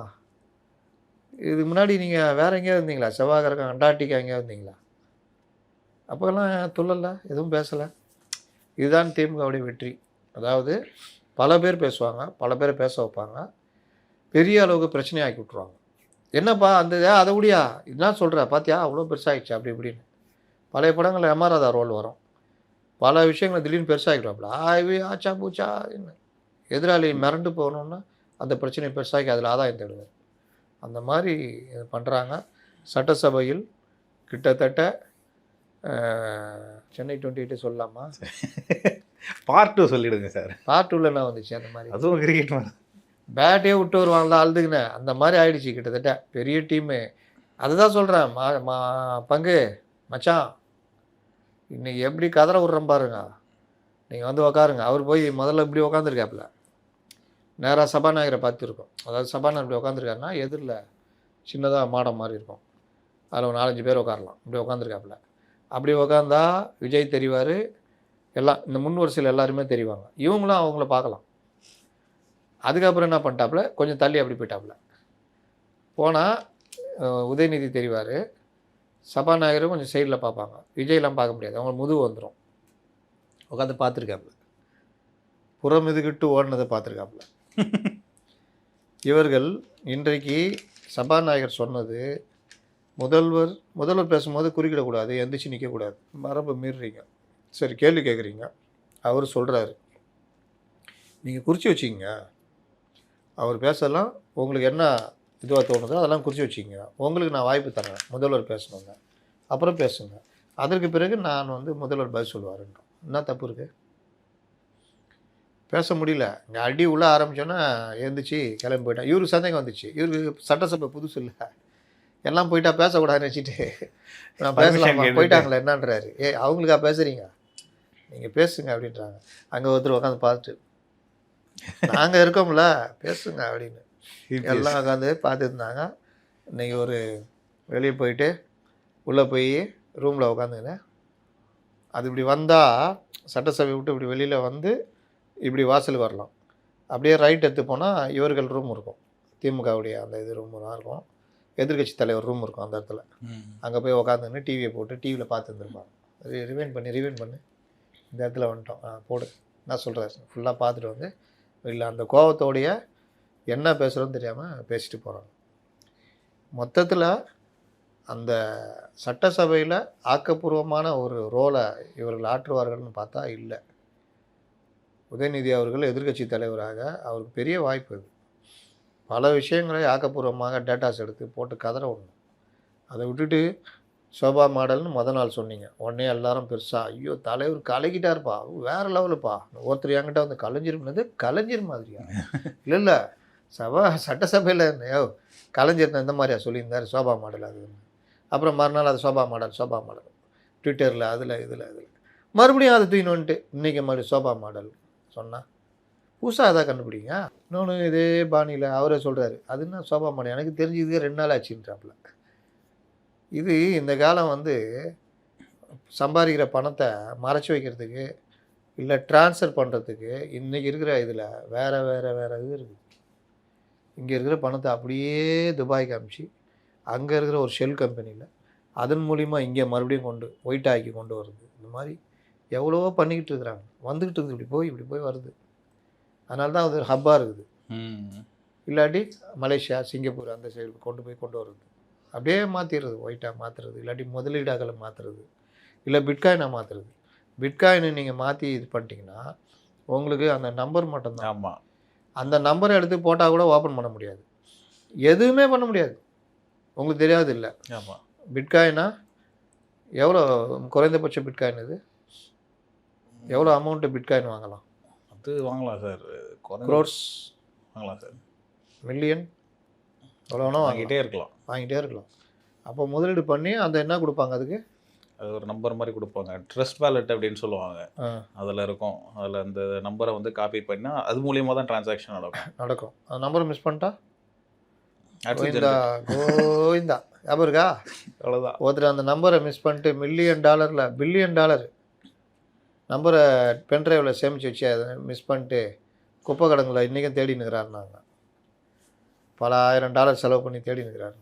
இதுக்கு முன்னாடி நீங்கள் வேறு எங்கேயாவது இருந்தீங்களா? செவ்வாய் கிரகம் அண்டார்டிகா எங்கேயாவது இருந்தீங்களா? அப்போல்லாம் துள்ளலை, எதுவும் பேசலை. இதுதான் திமுகவுடைய வெற்றி. அதாவது பல பேர் பேசுவாங்க, பல பேரை பேச வைப்பாங்க, பெரிய அளவுக்கு பிரச்சனையாக்கி விட்ருவாங்க. என்னப்பா அந்த அதை விடியா என்ன சொல்கிற பார்த்தியா அவ்வளோ பெருசாகிடுச்சு அப்படி இப்படின்னு. பழைய படங்களில் எம்ஆர்ஆர் ரோல் வரும். பல விஷயங்களை திடீர்னு பெருசாகிடுவாப்புல. ஆச்சா பூச்சா என்ன, எதிராளி மிரண்டு போகணுன்னா அந்த பிரச்சனையை பெருசாக்கி அதில் ஆதாயம் தேடுவார். அந்த மாதிரி பண்ணுறாங்க. சட்டசபையில் கிட்டத்தட்ட சென்னை 28 சொல்லலாமா? பார்ட் 2 சொல்லிவிடுங்க சார். பார்ட் 2ல் என்ன வந்துச்சு? அந்த மாதிரி அதுவும் கிரிக்கெட் பேட்டே விட்டு வருவாங்களா அழுதுங்கண்ணே, அந்த மாதிரி ஆயிடுச்சு கிட்டத்தட்ட. பெரிய டீமு. அதுதான் சொல்கிறேன், பங்கு மச்சான் இன்றைக்கி எப்படி கதற விட்றேன் பாருங்க. நீங்கள் வந்து உக்காருங்க. அவர் போய் முதல்ல இப்படி உக்காந்துருக்காப்புல, நேராக சபாநாயகரை பார்த்துருக்கோம். அதாவது சபாநாயகர் இப்படி உக்காந்துருக்காருன்னா எதிரில் சின்னதாக மாடம் மாதிரி இருக்கும், அதில் ஒரு 4-5 பேர் உட்காரலாம். இப்படி உட்காந்துருக்காப்புல. அப்படி உட்காந்தா விஜய் தெரிவார், எல்லாம் இந்த முன் வரிசையில் எல்லாருமே தெரிவாங்க. இவங்களும் அவங்கள பார்க்கலாம். அதுக்கப்புறம் என்ன பண்ணிட்டாப்புல, கொஞ்சம் தள்ளி அப்படி போயிட்டாப்புல. போனால் உதயநிதி தெரிவார், சபாநாயகரும் கொஞ்சம் சைடில் பார்ப்பாங்க. விஜய்லாம் பார்க்க முடியாது, அவங்க முதுகு வந்துடும். உட்காந்து பார்த்துருக்காப்புல, புறம் இதுகிட்டு ஓடினதை பார்த்துருக்காப்புல. இவர்கள் இன்றைக்கு சபாநாயகர் சொன்னது, முதல்வர் பேசும்போது குறுக்கிடக்கூடாது, எந்திரிச்சு நிற்கக்கூடாது, மரபை மீறுறீங்க. சரி கேள்வி கேட்குறீங்க, அவர் சொல்கிறாரு நீங்கள் குறித்து வச்சிங்க, அவர் பேசலாம், உங்களுக்கு என்ன இதுவாக தோணுதோ அதெல்லாம் குறித்து வச்சிங்க, உங்களுக்கு நான் வாய்ப்பு தரேன் முதல்வர் பேசணுங்க, அப்புறம் பேசுங்க, அதற்கு பிறகு நான் வந்து முதல்வர் பதில் சொல்லுவாருன்றோம். என்ன தப்பு இருக்குது? பேச முடியல, இங்கே அடி உள்ளே ஆரம்பித்தோன்னா எழுந்திரிச்சு கிளம்பி போயிட்டான். இவருக்கு சந்தேகம் வந்துச்சு, இவருக்கு சட்டசபை புதுசு இல்லை, எல்லாம் போயிட்டா பேசக்கூடாதுன்னு வச்சுட்டு நான் பேசலாமா, போயிட்டாங்களே என்னன்றாரு. அவங்களுக்கா பேசுகிறீங்க, நீங்கள் பேசுங்க அப்படின்றாங்க. அங்கே ஒருத்தர் உட்காந்து பார்த்துட்டு நாங்கள் இருக்கோம்ல பேசுங்க அப்படின்னு எல்லாம் உட்காந்து பார்த்துருந்தாங்க. இன்றைக்கி ஒரு வெளியே போயிட்டு உள்ளே போய் ரூமில் உட்காந்துக்கினேன். அது இப்படி வந்தால் சட்டசபை விட்டு இப்படி வெளியில் வந்து இப்படி வாசலுக்கு வரலாம். அப்படியே ரைட் எடுத்து போனால் இவர்கள் ரூம் இருக்கும், திமுகவுடைய அந்த இது ரூம் தான் இருக்கும். எதிர்க்கட்சி தலைவர் ரூம் இருக்கும் அந்த இடத்துல. அங்கே போய் உட்காந்துன்னு டிவியை போட்டு டிவியில் பார்த்துருந்துருப்பாங்க. ரிவைண்ட் பண்ணி இந்த இடத்துல வந்துட்டோம் போடு என்ன சொல்கிறாரு ஃபுல்லாக பார்த்துட்டு வந்து இல்லை அந்த கோபத்தோடைய என்ன பேசுகிறோன்னு தெரியாமல் பேசிட்டு போகிறாங்க. மொத்தத்தில் அந்த சட்டசபையில் ஆக்கப்பூர்வமான ஒரு ரோலை இவர்கள் ஆற்றுவார்கள்னு பார்த்தா இல்லை. உதயநிதி அவர்கள் எதிர்க்கட்சி தலைவராக அவருக்கு பெரிய வாய்ப்பு இது. பல விஷயங்களை ஆக்கப்பூர்வமாக டேட்டாஸ் எடுத்து போட்டு கதற விடணும். அதை விட்டுட்டு சோபா மாடல்னு நாள் சொன்னீங்க. உடனே எல்லாரும் பெருசாக ஐயோ தலைவர் கலக்கிட்டாருப்பா வேறு லெவலுப்பா. ஒருத்தர் என்கிட்ட வந்து கலைஞர் மாதிரியா இல்லை சட்டசபையில் கலைஞர் இந்த மாதிரியா சொல்லியிருந்தார் சோபா மாடல் அது. அப்புறம் மறுநாள் அது சோபா மாடல் ட்விட்டரில் இதில் மறுபடியும் அதை தூக்கின்னு வந்துட்டு இன்றைக்கி மறுபடியும் சோபா மாடல் சொன்னால் புதுசாக அதான் கண்டுபிடிங்க. இன்னொன்று இதே பாணியில் அவரே சொல்கிறாரு அது என்ன சோபா மாடல் எனக்கு தெரிஞ்சதுக்கே 2 நாள் ஆச்சுன்றாப்புல. இது இந்த காலம் வந்து சம்பாதிக்கிற பணத்தை மறைச்சி வைக்கிறதுக்கு இல்லை ட்ரான்ஸ்ஃபர் பண்ணுறதுக்கு இன்றைக்கி இருக்கிற இதில் வேறு இது இருக்குது. இங்கே இருக்கிற பணத்தை அப்படியே துபாய்க்கு அனுப்பிச்சி அங்கே இருக்கிற ஒரு ஷெல் கம்பெனியில் அதன் மூலிமா இங்கே மறுபடியும் ஒயிட் ஆக்கி கொண்டு வருது. இந்த மாதிரி எவ்வளவோ பண்ணிக்கிட்டு இருக்கிறாங்க. வந்துக்கிட்டு இருக்குது இப்படி போய் வருது. அதனால தான் அது ஹப்பாக இருக்குது. இல்லாட்டி மலேசியா சிங்கப்பூர் அந்த சைடு கொண்டு வருது. அப்படியே மாற்றிடுறது ஒயிட்டாக மாற்றுறது இல்லாட்டி முதலீடாக்களை மாற்றுறது இல்லை பிட்காயினை மாற்றுறது. பிட்காயினை நீங்கள் மாற்றி இது பண்ணிட்டீங்கன்னா உங்களுக்கு அந்த நம்பர் மட்டும்தான். ஆமாம் அந்த நம்பரை எடுத்து போட்டால் கூட ஓப்பன் பண்ண முடியாது. எதுவுமே பண்ண முடியாது. உங்களுக்கு தெரியாது இல்லை. ஆமாம் பிட்காயினா எவ்வளோ குறைந்தபட்ச பிட்காயின் இது எவ்வளோ அமௌண்ட்டு பிட்காயின் வாங்கலாம்? அது வாங்கலாம் சார். க்ரோர்ஸ் வாங்கலாம் சார். மில்லியன் எவ்வளோனா வாங்கிட்டே இருக்கலாம். அப்போ முதலீடு பண்ணி அந்த என்ன கொடுப்பாங்க அதுக்கு? அது ஒரு நம்பர் மாதிரி கொடுப்பாங்க. ட்ரஸ்ட் வேலட் அப்படின்னு சொல்லுவாங்க. அதில் இருக்கும். அதில் அந்த நம்பரை வந்து காப்பி பண்ணால் அது மூலியமாக தான் டிரான்சாக்ஷன் நடக்கும். அந்த நம்பரை மிஸ் பண்ணிட்டா கோவிந்தா ஞாபகம் இருக்கா? அவ்வளோதான். ஒருத்தர் அந்த நம்பரை மிஸ் பண்ணிட்டு பில்லியன் டாலர் நம்பரை பென்ட்ரைவில் சேமித்து வச்சு அதை மிஸ் பண்ணிட்டு குப்பை கடங்களை இன்றைக்கும் தேடி நிற்கிறாருனாங்க. பல $1000 செலவு பண்ணி தேடி நிற்கிறாரு.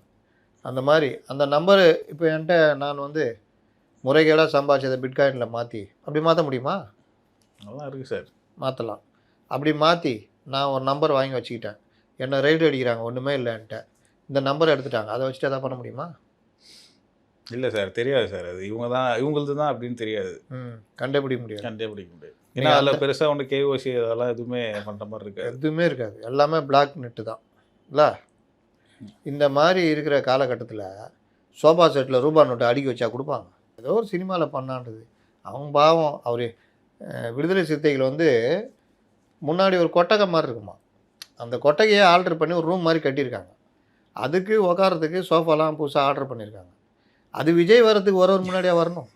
அந்த மாதிரி அந்த நம்பரு இப்போ என்கிட்ட நான் வந்து முறைகேடாக சம்பாதிச்சதை பிட்காயினில் மாற்றி அப்படி மாற்ற முடியுமா? அதெல்லாம் இருக்குது சார். மாற்றலாம். அப்படி மாற்றி நான் ஒரு நம்பர் வாங்கி வச்சுக்கிட்டேன். என்னை ரைடு அடிக்கிறாங்க ஒன்றுமே இல்லைன்ட்டு இந்த நம்பரை எடுத்துட்டாங்க. அதை வச்சுட்டு எதாவது பண்ண முடியுமா? இல்லை சார், தெரியாது சார். அது இவங்களது தான் அப்படின்னு தெரியாது. கண்டுபிடிக்க முடியாது. ஏன்னா அதில் பெருசாக ஒன்று கேஓசி அதெல்லாம் எதுவுமே பண்ணுற மாதிரி இருக்காது. எதுவுமே இருக்காது. எல்லாமே பிளாக் நெட்டு தான் இல்லை. இந்த மாதிரி இருக்கிற காலகட்டத்தில் சோபா செட்டில் ரூபா நோட்டை அடுக்கி வச்சா கொடுப்பாங்க. ஏதோ ஒரு சினிமாவில் பண்ணான்றது. அவங்க பாவம் அவர் விடுதலை சிறுத்தைகள் வந்து முன்னாடி ஒரு கொட்டகை மாதிரி இருக்குமா. அந்த கொட்டகையை ஆல்டர் பண்ணி ஒரு ரூம் மாதிரி கட்டியிருக்காங்க. அதுக்கு உக்காரத்துக்கு சோஃபாலாம் புதுசாக ஆர்டர் பண்ணியிருக்காங்க. அது விஜய் வர்றதுக்கு ஒரு முன்னாடியாக வரணும்.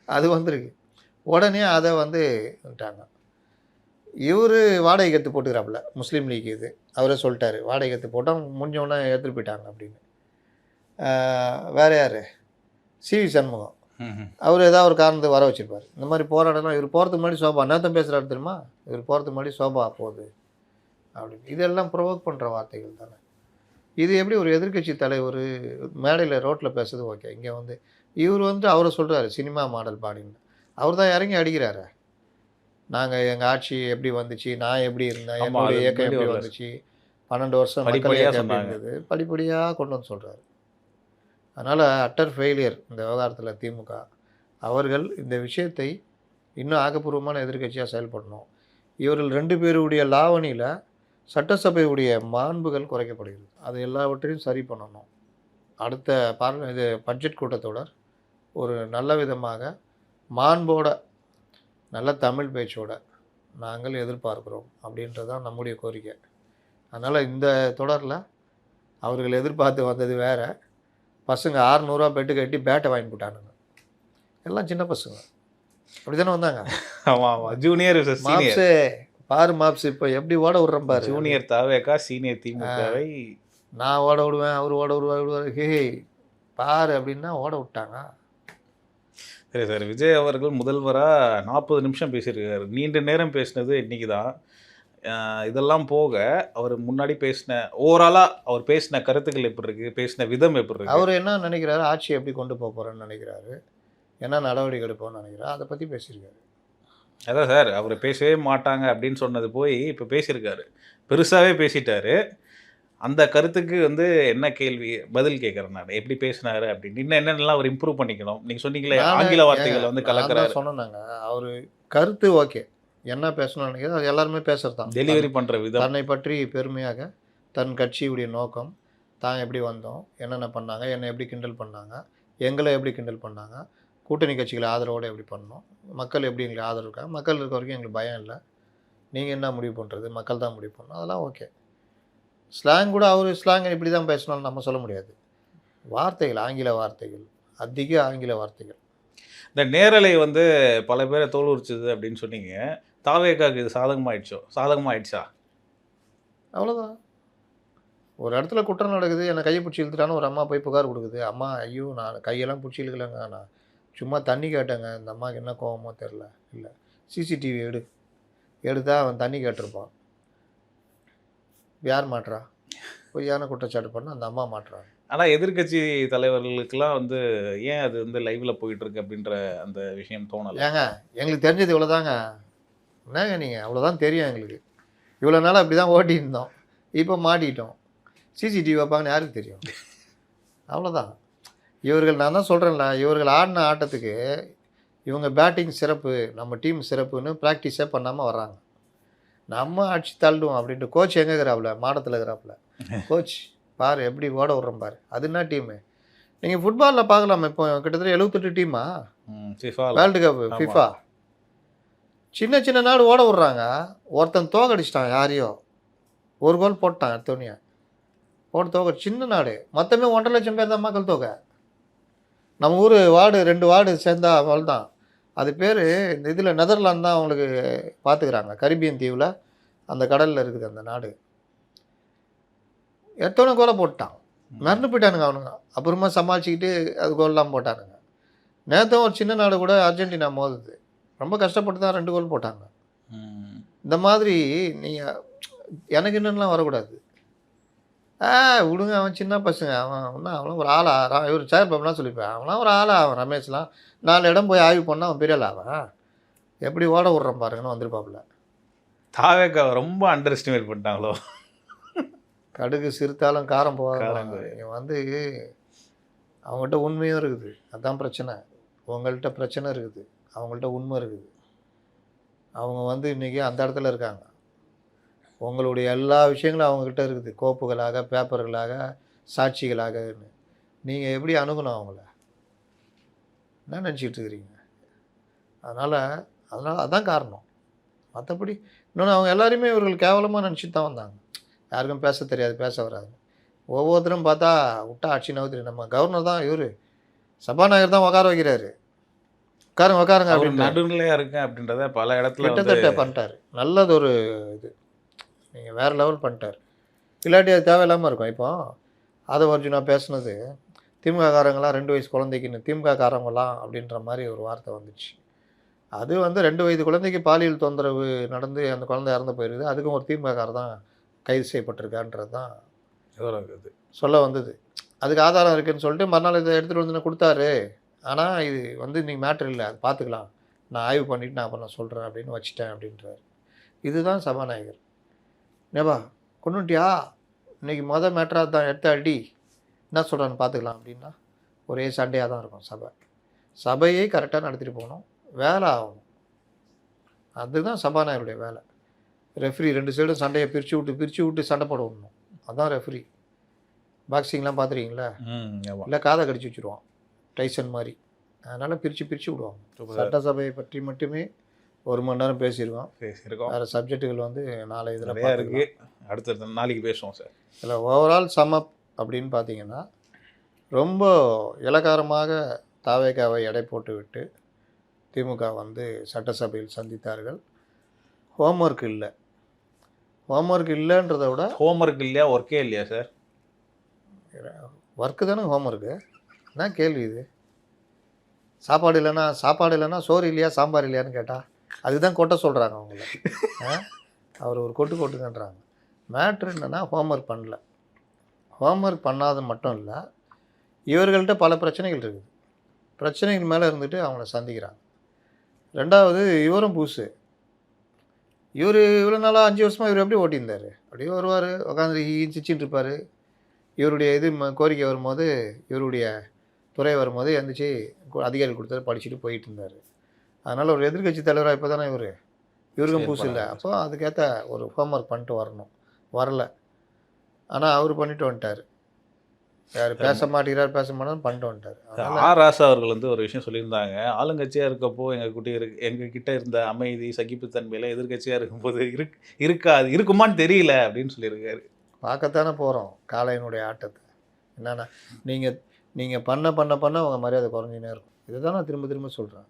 அது வந்திருக்கு. உடனே அதை வந்துட்டாங்க. இவர் வாடகை கற்று போட்டுக்கிறாப்புல முஸ்லீம் லீக் இது அவரே சொல்லிட்டாரு. வாடகை கற்று போட்டால் முடிஞ்சவொன்னே எடுத்துகிட்டு போயிட்டாங்க அப்படின்னு. வேறு யார்? சிவி சண்முகம். அவர் ஏதாவது ஒரு காரணத்துக்கு வர வச்சுருப்பார். இந்த மாதிரி போராடலாம். இவர் போகிறதுக்கு முன்னாடி சோபா நேரத்தை பேசுகிறாரு தெரியுமா? இவர் போகிறதுக்கு முன்னாடி சோபா போகுது அப்படின்னு. இதெல்லாம் ப்ரொவோக் பண்ணுற வார்த்தைகள் தானே. இது எப்படி ஒரு எதிர்க்கட்சி தலைவர் மேடையில் ரோட்டில் பேசுறது ஓகே. இங்கே இவர் அவரை சொல்கிறாரு சினிமா மாடல் பாடின்னு. அவர் தான் இறங்கி அடிக்கிறாரு. நாங்கள் எங்கள் ஆட்சி எப்படி வந்துச்சு, நான் எப்படி இருந்தேன், என்னுடைய இயக்கம் எப்படி வந்துச்சு, 12 வருஷம் படிப்படியாக கொண்டு வந்து சொல்கிறாரு. அதனால் அட்டர் ஃபெயிலியர் இந்த விவகாரத்தில் திமுக. அவர்கள் இந்த விஷயத்தை இன்னும் ஆக்கப்பூர்வமான எதிர்க்கட்சியாக செயல்படணும். இவர்கள் 2 பேருடைய லாவணியில் சட்டசபையுடைய மாண்புகள் குறைக்கப்படுகிறது. அது எல்லாவற்றையும் சரி பண்ணணும். அடுத்த இது பட்ஜெட் கூட்டத்தொடர் ஒரு நல்ல விதமாக மாண்போட நல்ல தமிழ் பேச்சோட நாங்கள் எதிர்பார்க்குறோம் அப்படின்றது தான் நம்முடைய கோரிக்கை. அதனால் இந்த தொடரில் அவர்கள் எதிர்பார்த்து வந்தது வேறு. பசங்க 600 பெட்டு கட்டி பேட்டை வாங்கி போட்டானுங்க. எல்லாம் சின்ன பசங்க அப்படி தானே வந்தாங்க. ஆமாம், ஜூனியர் மாப்ஸு பாரு மாப்ஸ் இப்போ எப்படி ஓட விட்றேன் பாரு. ஜூனியர் தாவேக்கா சீனியர் திமுகவை நான் ஓட விடுவேன், அவர் ஓட விடுவார். ஹே பாரு அப்படின்னா ஓட விட்டாங்க. சரி சார், விஜய் அவர்கள் முதல்வராக 40 நிமிஷம் பேசியிருக்காரு. நீண்ட நேரம் பேசினது இன்றைக்கி தான். இதெல்லாம் போக அவர் முன்னாடி பேசின ஓவராலாக அவர் பேசின கருத்துக்கள் எப்படி இருக்குது, பேசின விதம் எப்படி இருக்குது? அவர் என்ன நினைக்கிறாரு, ஆட்சியை எப்படி கொண்டு போக போகிறேன்னு நினைக்கிறாரு, என்ன நடவடிக்கை எடுப்போம்னு நினைக்கிறாரு, அதை பற்றி பேசியிருக்காரு. அதான் சார், அவர் பேசவே மாட்டாங்க அப்படின்னு சொன்னது போய் இப்போ பேசியிருக்காரு, பெருசாகவே பேசிட்டாரு. அந்த கருத்துக்கு வந்து என்ன கேள்வி பதில் கேட்குறேன் நான், எப்படி பேசினாரு அப்படின்னு, இன்னும் என்னென்னலாம் அவர் இம்ப்ரூவ் பண்ணிக்கணும். நீங்கள் சொன்னீங்களே ஆங்கில வார்த்தைகளை வந்து கலக்கிறாரு. சொன்னாங்க அவர் கருத்து ஓகே, என்ன பேசணும்னு நினைக்கிறது அது எல்லாருமே பேசுறது தான். டெலிவரி பண்ணுற விதம், தன்னை பற்றி பெருமையாக தன் கட்சியுடைய நோக்கம், தான் எப்படி வந்தோம், என்னென்ன பண்ணாங்க, என்னை எப்படி கிண்டல் பண்ணாங்க, எங்களை எப்படி கிண்டல் பண்ணாங்க, கூட்டணி கட்சிகளை ஆதரவோடு எப்படி பண்ணோம், மக்கள் எப்படி எங்களுக்கு ஆதரவு இருக்காங்க, மக்கள் இருக்க வரைக்கும் எங்களுக்கு பயம் இல்லை, நீங்கள் என்ன முடிவு பண்ணுறது, மக்கள் தான் முடிவு பண்ணணும், அதெல்லாம் ஓகே. ஸ்லாங் கூட அவர் ஸ்லாங் இப்படி தான் பேசணும்னு நம்ம சொல்ல முடியாது. வார்த்தைகள், ஆங்கில வார்த்தைகள், அதிக ஆங்கில வார்த்தைகள். இந்த நேரலை வந்து பல பேரை தோல் உரிச்சுது அப்படின்னு சொன்னீங்க. தாவேக்காவுக்கு இது சாதகமாயிடுச்சா? அவ்வளோதான். ஒரு இடத்துல குற்றம் நடக்குது, என்னை கையை பிடிச்சி இழுத்துட்டான்னு ஒரு அம்மா போய் புகார் கொடுக்குது. அம்மா ஐயோ நான் கையெல்லாம் பிடிச்சி இழுக்கலைங்க, நான் சும்மா தண்ணி கேட்டேங்க, இந்த அம்மாவுக்கு என்ன கோவமோ தெரில. இல்லை, சிசிடிவி எடுத்தா அவன் தண்ணி கேட்டிருப்பான். யார் மாட்டுறா? பொய்யான குற்றச்சாட்டு பண்ண அந்த அம்மா மாட்டுறாங்க. ஆனால் எதிர்க்கட்சி தலைவர்களுக்கெல்லாம் வந்து ஏன் அது வந்து லைவில் போயிட்டுருக்கு அப்படின்ற அந்த விஷயம் தோணலை? ஏங்க எங்களுக்கு தெரிஞ்சது இவ்வளோதாங்க. என்னங்க நீங்கள், அவ்வளோதான் தெரியும் எங்களுக்கு. இவ்வளோ நாள் அப்படி தான் ஓட்டி இருந்தோம், இப்போ மாட்டிட்டோம். சிசிடிவி வைப்பாங்கன்னு யாருக்கு தெரியும்? அவ்வளோதான். இவர்கள், நான் தான் சொல்கிறேன்ல, இவர்கள் ஆடின ஆட்டத்துக்கு இவங்க பேட்டிங் சிறப்பு, நம்ம டீம் சிறப்புன்னு ப்ராக்டிஸே பண்ணாமல் வர்றாங்க. நம்ம அடிச்சு தள்ளுவோம் அப்படின்ட்டு கோச் எங்கே இருக்கிறாப்புல, மாடத்தில் இருக்கிறாப்புல. கோச் பாரு எப்படி ஓட விட்றோம் பாரு, அது என்ன டீமு? நீங்கள் ஃபுட்பாலில் பார்க்கலாம், இப்போ கிட்டத்தட்ட 78 டீமா வேர்ல்டு கப் ஃபிஃபா. சின்ன சின்ன நாடு ஓட விட்றாங்க. ஒருத்தன் தோக்கடிச்சிட்டான் யாரையோ, ஒரு கோல் போட்டான் எடுத்தோடனே, போட்டு தோக்க. சின்ன நாடு, மொத்தமே 1.5 லட்சம் பேர் தான் மக்கள் தொகை. நம்ம ஊர் வார்டு 2 வார்டு சேர்ந்தா அவள் தான். அது பேர் இந்த இதில் நெதர்லாந்து தான் அவங்களுக்கு பார்த்துக்கிறாங்க. கரிபியன் தீவில் அந்த கடலில் இருக்குது அந்த நாடு. எடுத்தோடனே கோலை போட்டான், மறந்து போயிட்டானுங்க அவனுங்க. அப்புறமா சமாளிச்சுக்கிட்டு அது கோல்லாம் போட்டானுங்க. நேற்றும் ஒரு சின்ன நாடு கூட அர்ஜென்டினா மோதுது, ரொம்ப கஷ்டப்பட்டு தான் 2 கோல் போட்டாங்க. இந்த மாதிரி நீங்கள் எனக்கு என்னென்னலாம் வரக்கூடாது. விடுங்க, அவன் சின்ன பசங்க, அவனும் ஒரு ஆளா? இவர் சேர் பாபுலாம் சொல்லிப்பேன், அவனாம் ஒரு ஆளா? அவன் ரமேஷ்லாம் 4 இடம் போய் ஆய்வு பண்ணால் அவன் பெரிய ஆளாவன். எப்படி ஓட விட்றான் பாருங்கன்னு வந்துருப்பாப்புல. தாவேக்கா ரொம்ப அண்டர் எஸ்டிமேட் பண்ணிட்டாங்களோ? கடுகு சிறுத்தாலும் காரம் போகாது. இவன் வந்து அவங்கள்ட்ட உண்மையும் இருக்குது, அதுதான் பிரச்சனை. உங்கள்கிட்ட பிரச்சனை இருக்குது, அவங்கள்ட்ட உண்மை இருக்குது. அவங்க வந்து இன்றைக்கி அந்த இடத்துல இருக்காங்க. உங்களுடைய எல்லா விஷயங்களும் அவங்கக்கிட்ட இருக்குது, கோப்புகளாக, பேப்பர்களாக, சாட்சிகளாகன்னு. நீங்கள் எப்படி அணுகணும் அவங்கள? என்ன நினச்சிக்கிட்டு இருக்கிறீங்க? அதனால் அதுதான் காரணம். மற்றபடி இன்னொன்று, அவங்க எல்லாருமே இவர்கள் கேவலமாக நினச்சிட்டு தான் வந்தாங்க. யாருக்கும் பேச தெரியாது, பேச வராது. ஒவ்வொருத்தரும் பார்த்தா விட்டா ஆட்சி நகர்த்து. நம்ம கவர்னர் தான், இவர் சபாநாயகர் தான் உட்கார வைக்கிறாரு. உட்காருங்க அப்படின்னு நடுநிலையாக இருக்கேன் அப்படின்றத பல இடத்துல கிட்டத்தட்ட பண்ணிட்டார். நல்லது ஒரு இது, நீங்கள் வேறு லெவல் பண்ணிட்டார். இல்லாட்டி அது தேவையில்லாமல் இருக்கும். இப்போ அதை அர்ஜுனா பேசுனது, திமுக காரங்களாம் 2 வயசு குழந்தைக்குன்னு, திமுக காரங்களாம் அப்படின்ற மாதிரி ஒரு வார்த்தை வந்துச்சு. அது வந்து 2 வயது குழந்தைக்கு பாலியல் தொந்தரவு நடந்து அந்த குழந்தை இறந்து போயிருக்குது. அதுக்கும் ஒரு திமுக காரர் தான் கைது செய்யப்பட்டிருக்கான்றது தான் சொல்ல வந்தது. அதுக்கு ஆதாரம் இருக்குதுன்னு சொல்லிட்டு மறுநாள் இதை எடுத்துகிட்டு வந்து கொடுத்தாரு. ஆனால் இது வந்து நீங்கள் மேட்ரு இல்லை, அது பார்த்துக்கலாம், நான் ஆய்வு பண்ணிவிட்டு நான் அப்புறம் சொல்கிறேன் அப்படின்னு வச்சுட்டேன் அப்படின்றார். இதுதான் சபாநாயகர். ஏப்பா கொண்டுட்டியா, இன்றைக்கி மேட்ராக தான் எடுத்து அடி, என்ன சொல்கிறான்னு பார்த்துக்கலாம் அப்படின்னா ஒரே சண்டையாக தான் இருக்கும். சபையை கரெக்டாக நடத்திட்டு போகணும், வேலை ஆகணும். அதுதான் சபாநாயகருடைய வேலை. ரெஃப்ரி 2 சைடும் சண்டையை பிரித்து விட்டு சண்டை போட விடணும். அதுதான் ரெஃப்ரி. பாக்ஸிங்லாம் பார்த்துருக்கீங்களா? இல்லை காதை கடிச்சு வச்சுருவான் டைசன் மாதிரி. அதனால் பிரித்து விடுவாங்க. சட்டசபையை பற்றி மட்டுமே 1 மணி நேரம் பேசியிருக்கோம். வேறு சப்ஜெக்டுகள் வந்து நாளை இதில் இருக்குது, அடுத்த நாளைக்கு பேசுவோம் சார். இல்லை, ஓவரால் சம்மப் அப்படின்னு பார்த்தீங்கன்னா ரொம்ப இலக்காரமாக தாவேக்காவை எடை போட்டு விட்டு திமுக வந்து சட்டசபையில் சந்தித்தார்கள். ஹோம்ஒர்க் இல்லைன்றதை விட ஹோம்ஒர்க் இல்லையா, ஒர்க்கே இல்லையா சார்? ஒர்க்கு தானே ஹோம்ஒர்க்கு. என்ன கேள்வி இது? சாப்பாடு இல்லைன்னா சோறு இல்லையா, சாம்பார் இல்லையான்னு கேட்டால் அதுதான் கொட்ட சொல்கிறாங்க அவங்கள. அவர் ஒரு கொட்டு கொட்டுங்கன்றாங்க. மேட்ரு என்னென்னா ஹோம்ஒர்க் பண்ணல. ஹோம்ஒர்க் பண்ணாத மட்டும் இல்லை, இவர்கள்ட்ட பல பிரச்சனைகள் இருக்குது. பிரச்சனைகள் மேலே இருந்துட்டு அவங்கள சந்திக்கிறாங்க. 2வது இவரும் புதுசு. இவர் இவ்வளோ நாளாக 5 வருஷமாக இவர் எப்படி ஓட்டியிருந்தார்? அப்படியே வருவார், உட்காந்து சிரிச்சின்னு இருப்பார். இவருடைய கோரிக்கை வரும்போது, இவருடைய துறை வரும்போது எந்திரிச்சு அதிகாரி கொடுத்தத படிச்சுட்டு போயிட்டு இருந்தார். அதனால் ஒரு எதிர்க்கட்சி தலைவராக இப்போ தானே இவருக்கும் புதுசு இல்லை. அப்போ அதுக்கேற்ற ஒரு ஹோம்ஒர்க் பண்ணிட்டு வரணும். வரல. ஆனால் அவர் பண்ணிட்டு வந்துட்டார். யார் பேச மாட்டேங்கிறார், பேச மாட்டான்னு பண்ணிட்டு வந்துட்டார். ஆர் ராசா அவர்கள் வந்து ஒரு விஷயம் சொல்லியிருந்தாங்க. ஆளுங்கட்சியாக இருக்கப்போ எங்ககிட்ட இருந்த அமைதி, சகிப்புத்தன்மையில எதிர்க்கட்சியாக இருக்கும்போது இருக்காது, இருக்குமான்னு தெரியல அப்படின்னு சொல்லியிருக்காரு. பார்க்கத்தானே போகிறோம் காளையனுடைய ஆட்டத்தை. என்னென்னா நீங்கள் பண்ண உங்கள் மரியாதை குறைஞ்சினே இருக்கும். இதை தான் நான் திரும்ப திரும்ப சொல்கிறேன்.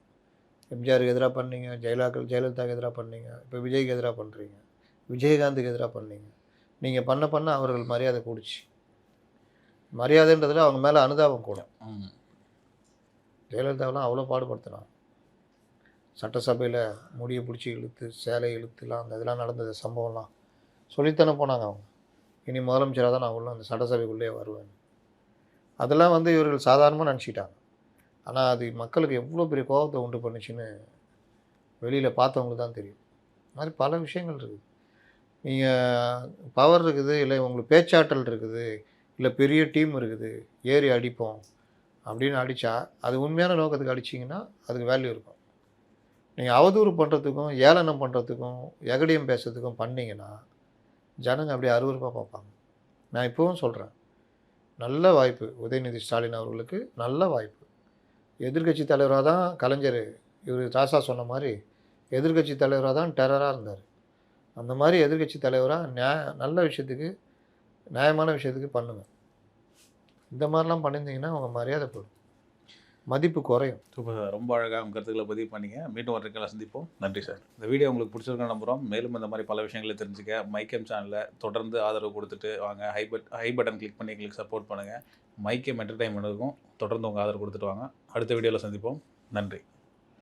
எம்ஜிஆருக்கு எதிராக பண்ணீங்க, ஜெயலலிதாவுக்கு எதிராக பண்ணீங்க, இப்போ விஜய்க்கு எதிராக பண்ணுறீங்க, விஜயகாந்துக்கு எதிராக பண்ணீங்க. நீங்கள் பண்ண அவர்கள் மரியாதை கூடிச்சு. மரியாதைன்றதில் அவங்க மேலே அனுதாபம் கூடும். ஜெயலலிதாவெலாம் அவ்வளோ பாடுபடுத்தினான். சட்டசபையில் முடியை பிடிச்சி இழுத்து, சேலை இழுத்துலாம் அந்த இதெல்லாம் நடந்தது சம்பவம்லாம் சொல்லித்தானே போனாங்க அவங்க. இனி முதலமைச்சராக தான் நான் உள்ள அந்த சட்டசபைக்குள்ளே வருவேன். அதெல்லாம் வந்து இவர்கள் சாதாரணமாக நினச்சிக்கிட்டாங்க. ஆனால் அது மக்களுக்கு எவ்வளோ பெரிய கோபத்தை உண்டு பண்ணுச்சுன்னு வெளியில் பார்த்தவங்களுக்கு தான் தெரியும். இது மாதிரி பல விஷயங்கள் இருக்குது. நீங்கள் பவர் இருக்குது, இல்லை உங்களுக்கு பேச்சாற்றல் இருக்குது, இல்லை பெரிய டீம் இருக்குது, ஏறி அடிப்போம் அப்படின்னு அடித்தா அது உண்மையான நோக்கத்துக்கு அடிச்சிங்கன்னா அதுக்கு வேல்யூ இருக்கும். நீங்கள் அவதூறு பண்ணுறதுக்கும், ஏளனம் பண்ணுறதுக்கும், எகடியம் பேசுறதுக்கும் பண்ணிங்கன்னா ஜனங்க அப்படியே அருவருப்பாக பார்ப்பாங்க. நான் இப்போவும் சொல்கிறேன், நல்ல வாய்ப்பு உதயநிதி ஸ்டாலின் அவர்களுக்கு, நல்ல வாய்ப்பு. எதிர்க்கட்சி தலைவராக தான் கலைஞர் இவர் ராசா சொன்ன மாதிரி எதிர்க்கட்சி தலைவராக தான் டெரராக இருந்தார். அந்த மாதிரி எதிர்க்கட்சி தலைவராக நல்ல விஷயத்துக்கு, நியாயமான விஷயத்துக்கு பண்ணுங்கள். இந்த மாதிரிலாம் பண்ணியிருந்தீங்கன்னா உங்கள் மரியாதை போடும், மதிப்பு குறையும். சூப்பர் சார், ரொம்ப அழகாக உங்கள் கருத்துக்களை பதிவு பண்ணிங்க. மீண்டும் ஒரு இருக்கலாம் சந்திப்போம். நன்றி சார். இந்த வீடியோ உங்களுக்கு பிடிச்சிருக்கேன் நம்புகிறோம். மேலும் இந்த மாதிரி பல விஷயங்களை தெரிஞ்சுக்க மைக்கேம் சேனலில் தொடர்ந்து ஆதரவு கொடுத்துட்டு வாங்க. ஹை பட்டன் கிளிக் பண்ணி எங்களுக்கு சப்போர்ட் பண்ணுங்கள். மைக்கேம் என்டர்டைன்மெண்ட்டுக்கும் தொடர்ந்து உங்கள் ஆதரவு கொடுத்துட்டு வாங்க. அடுத்த வீடியோவில் சந்திப்போம். நன்றி.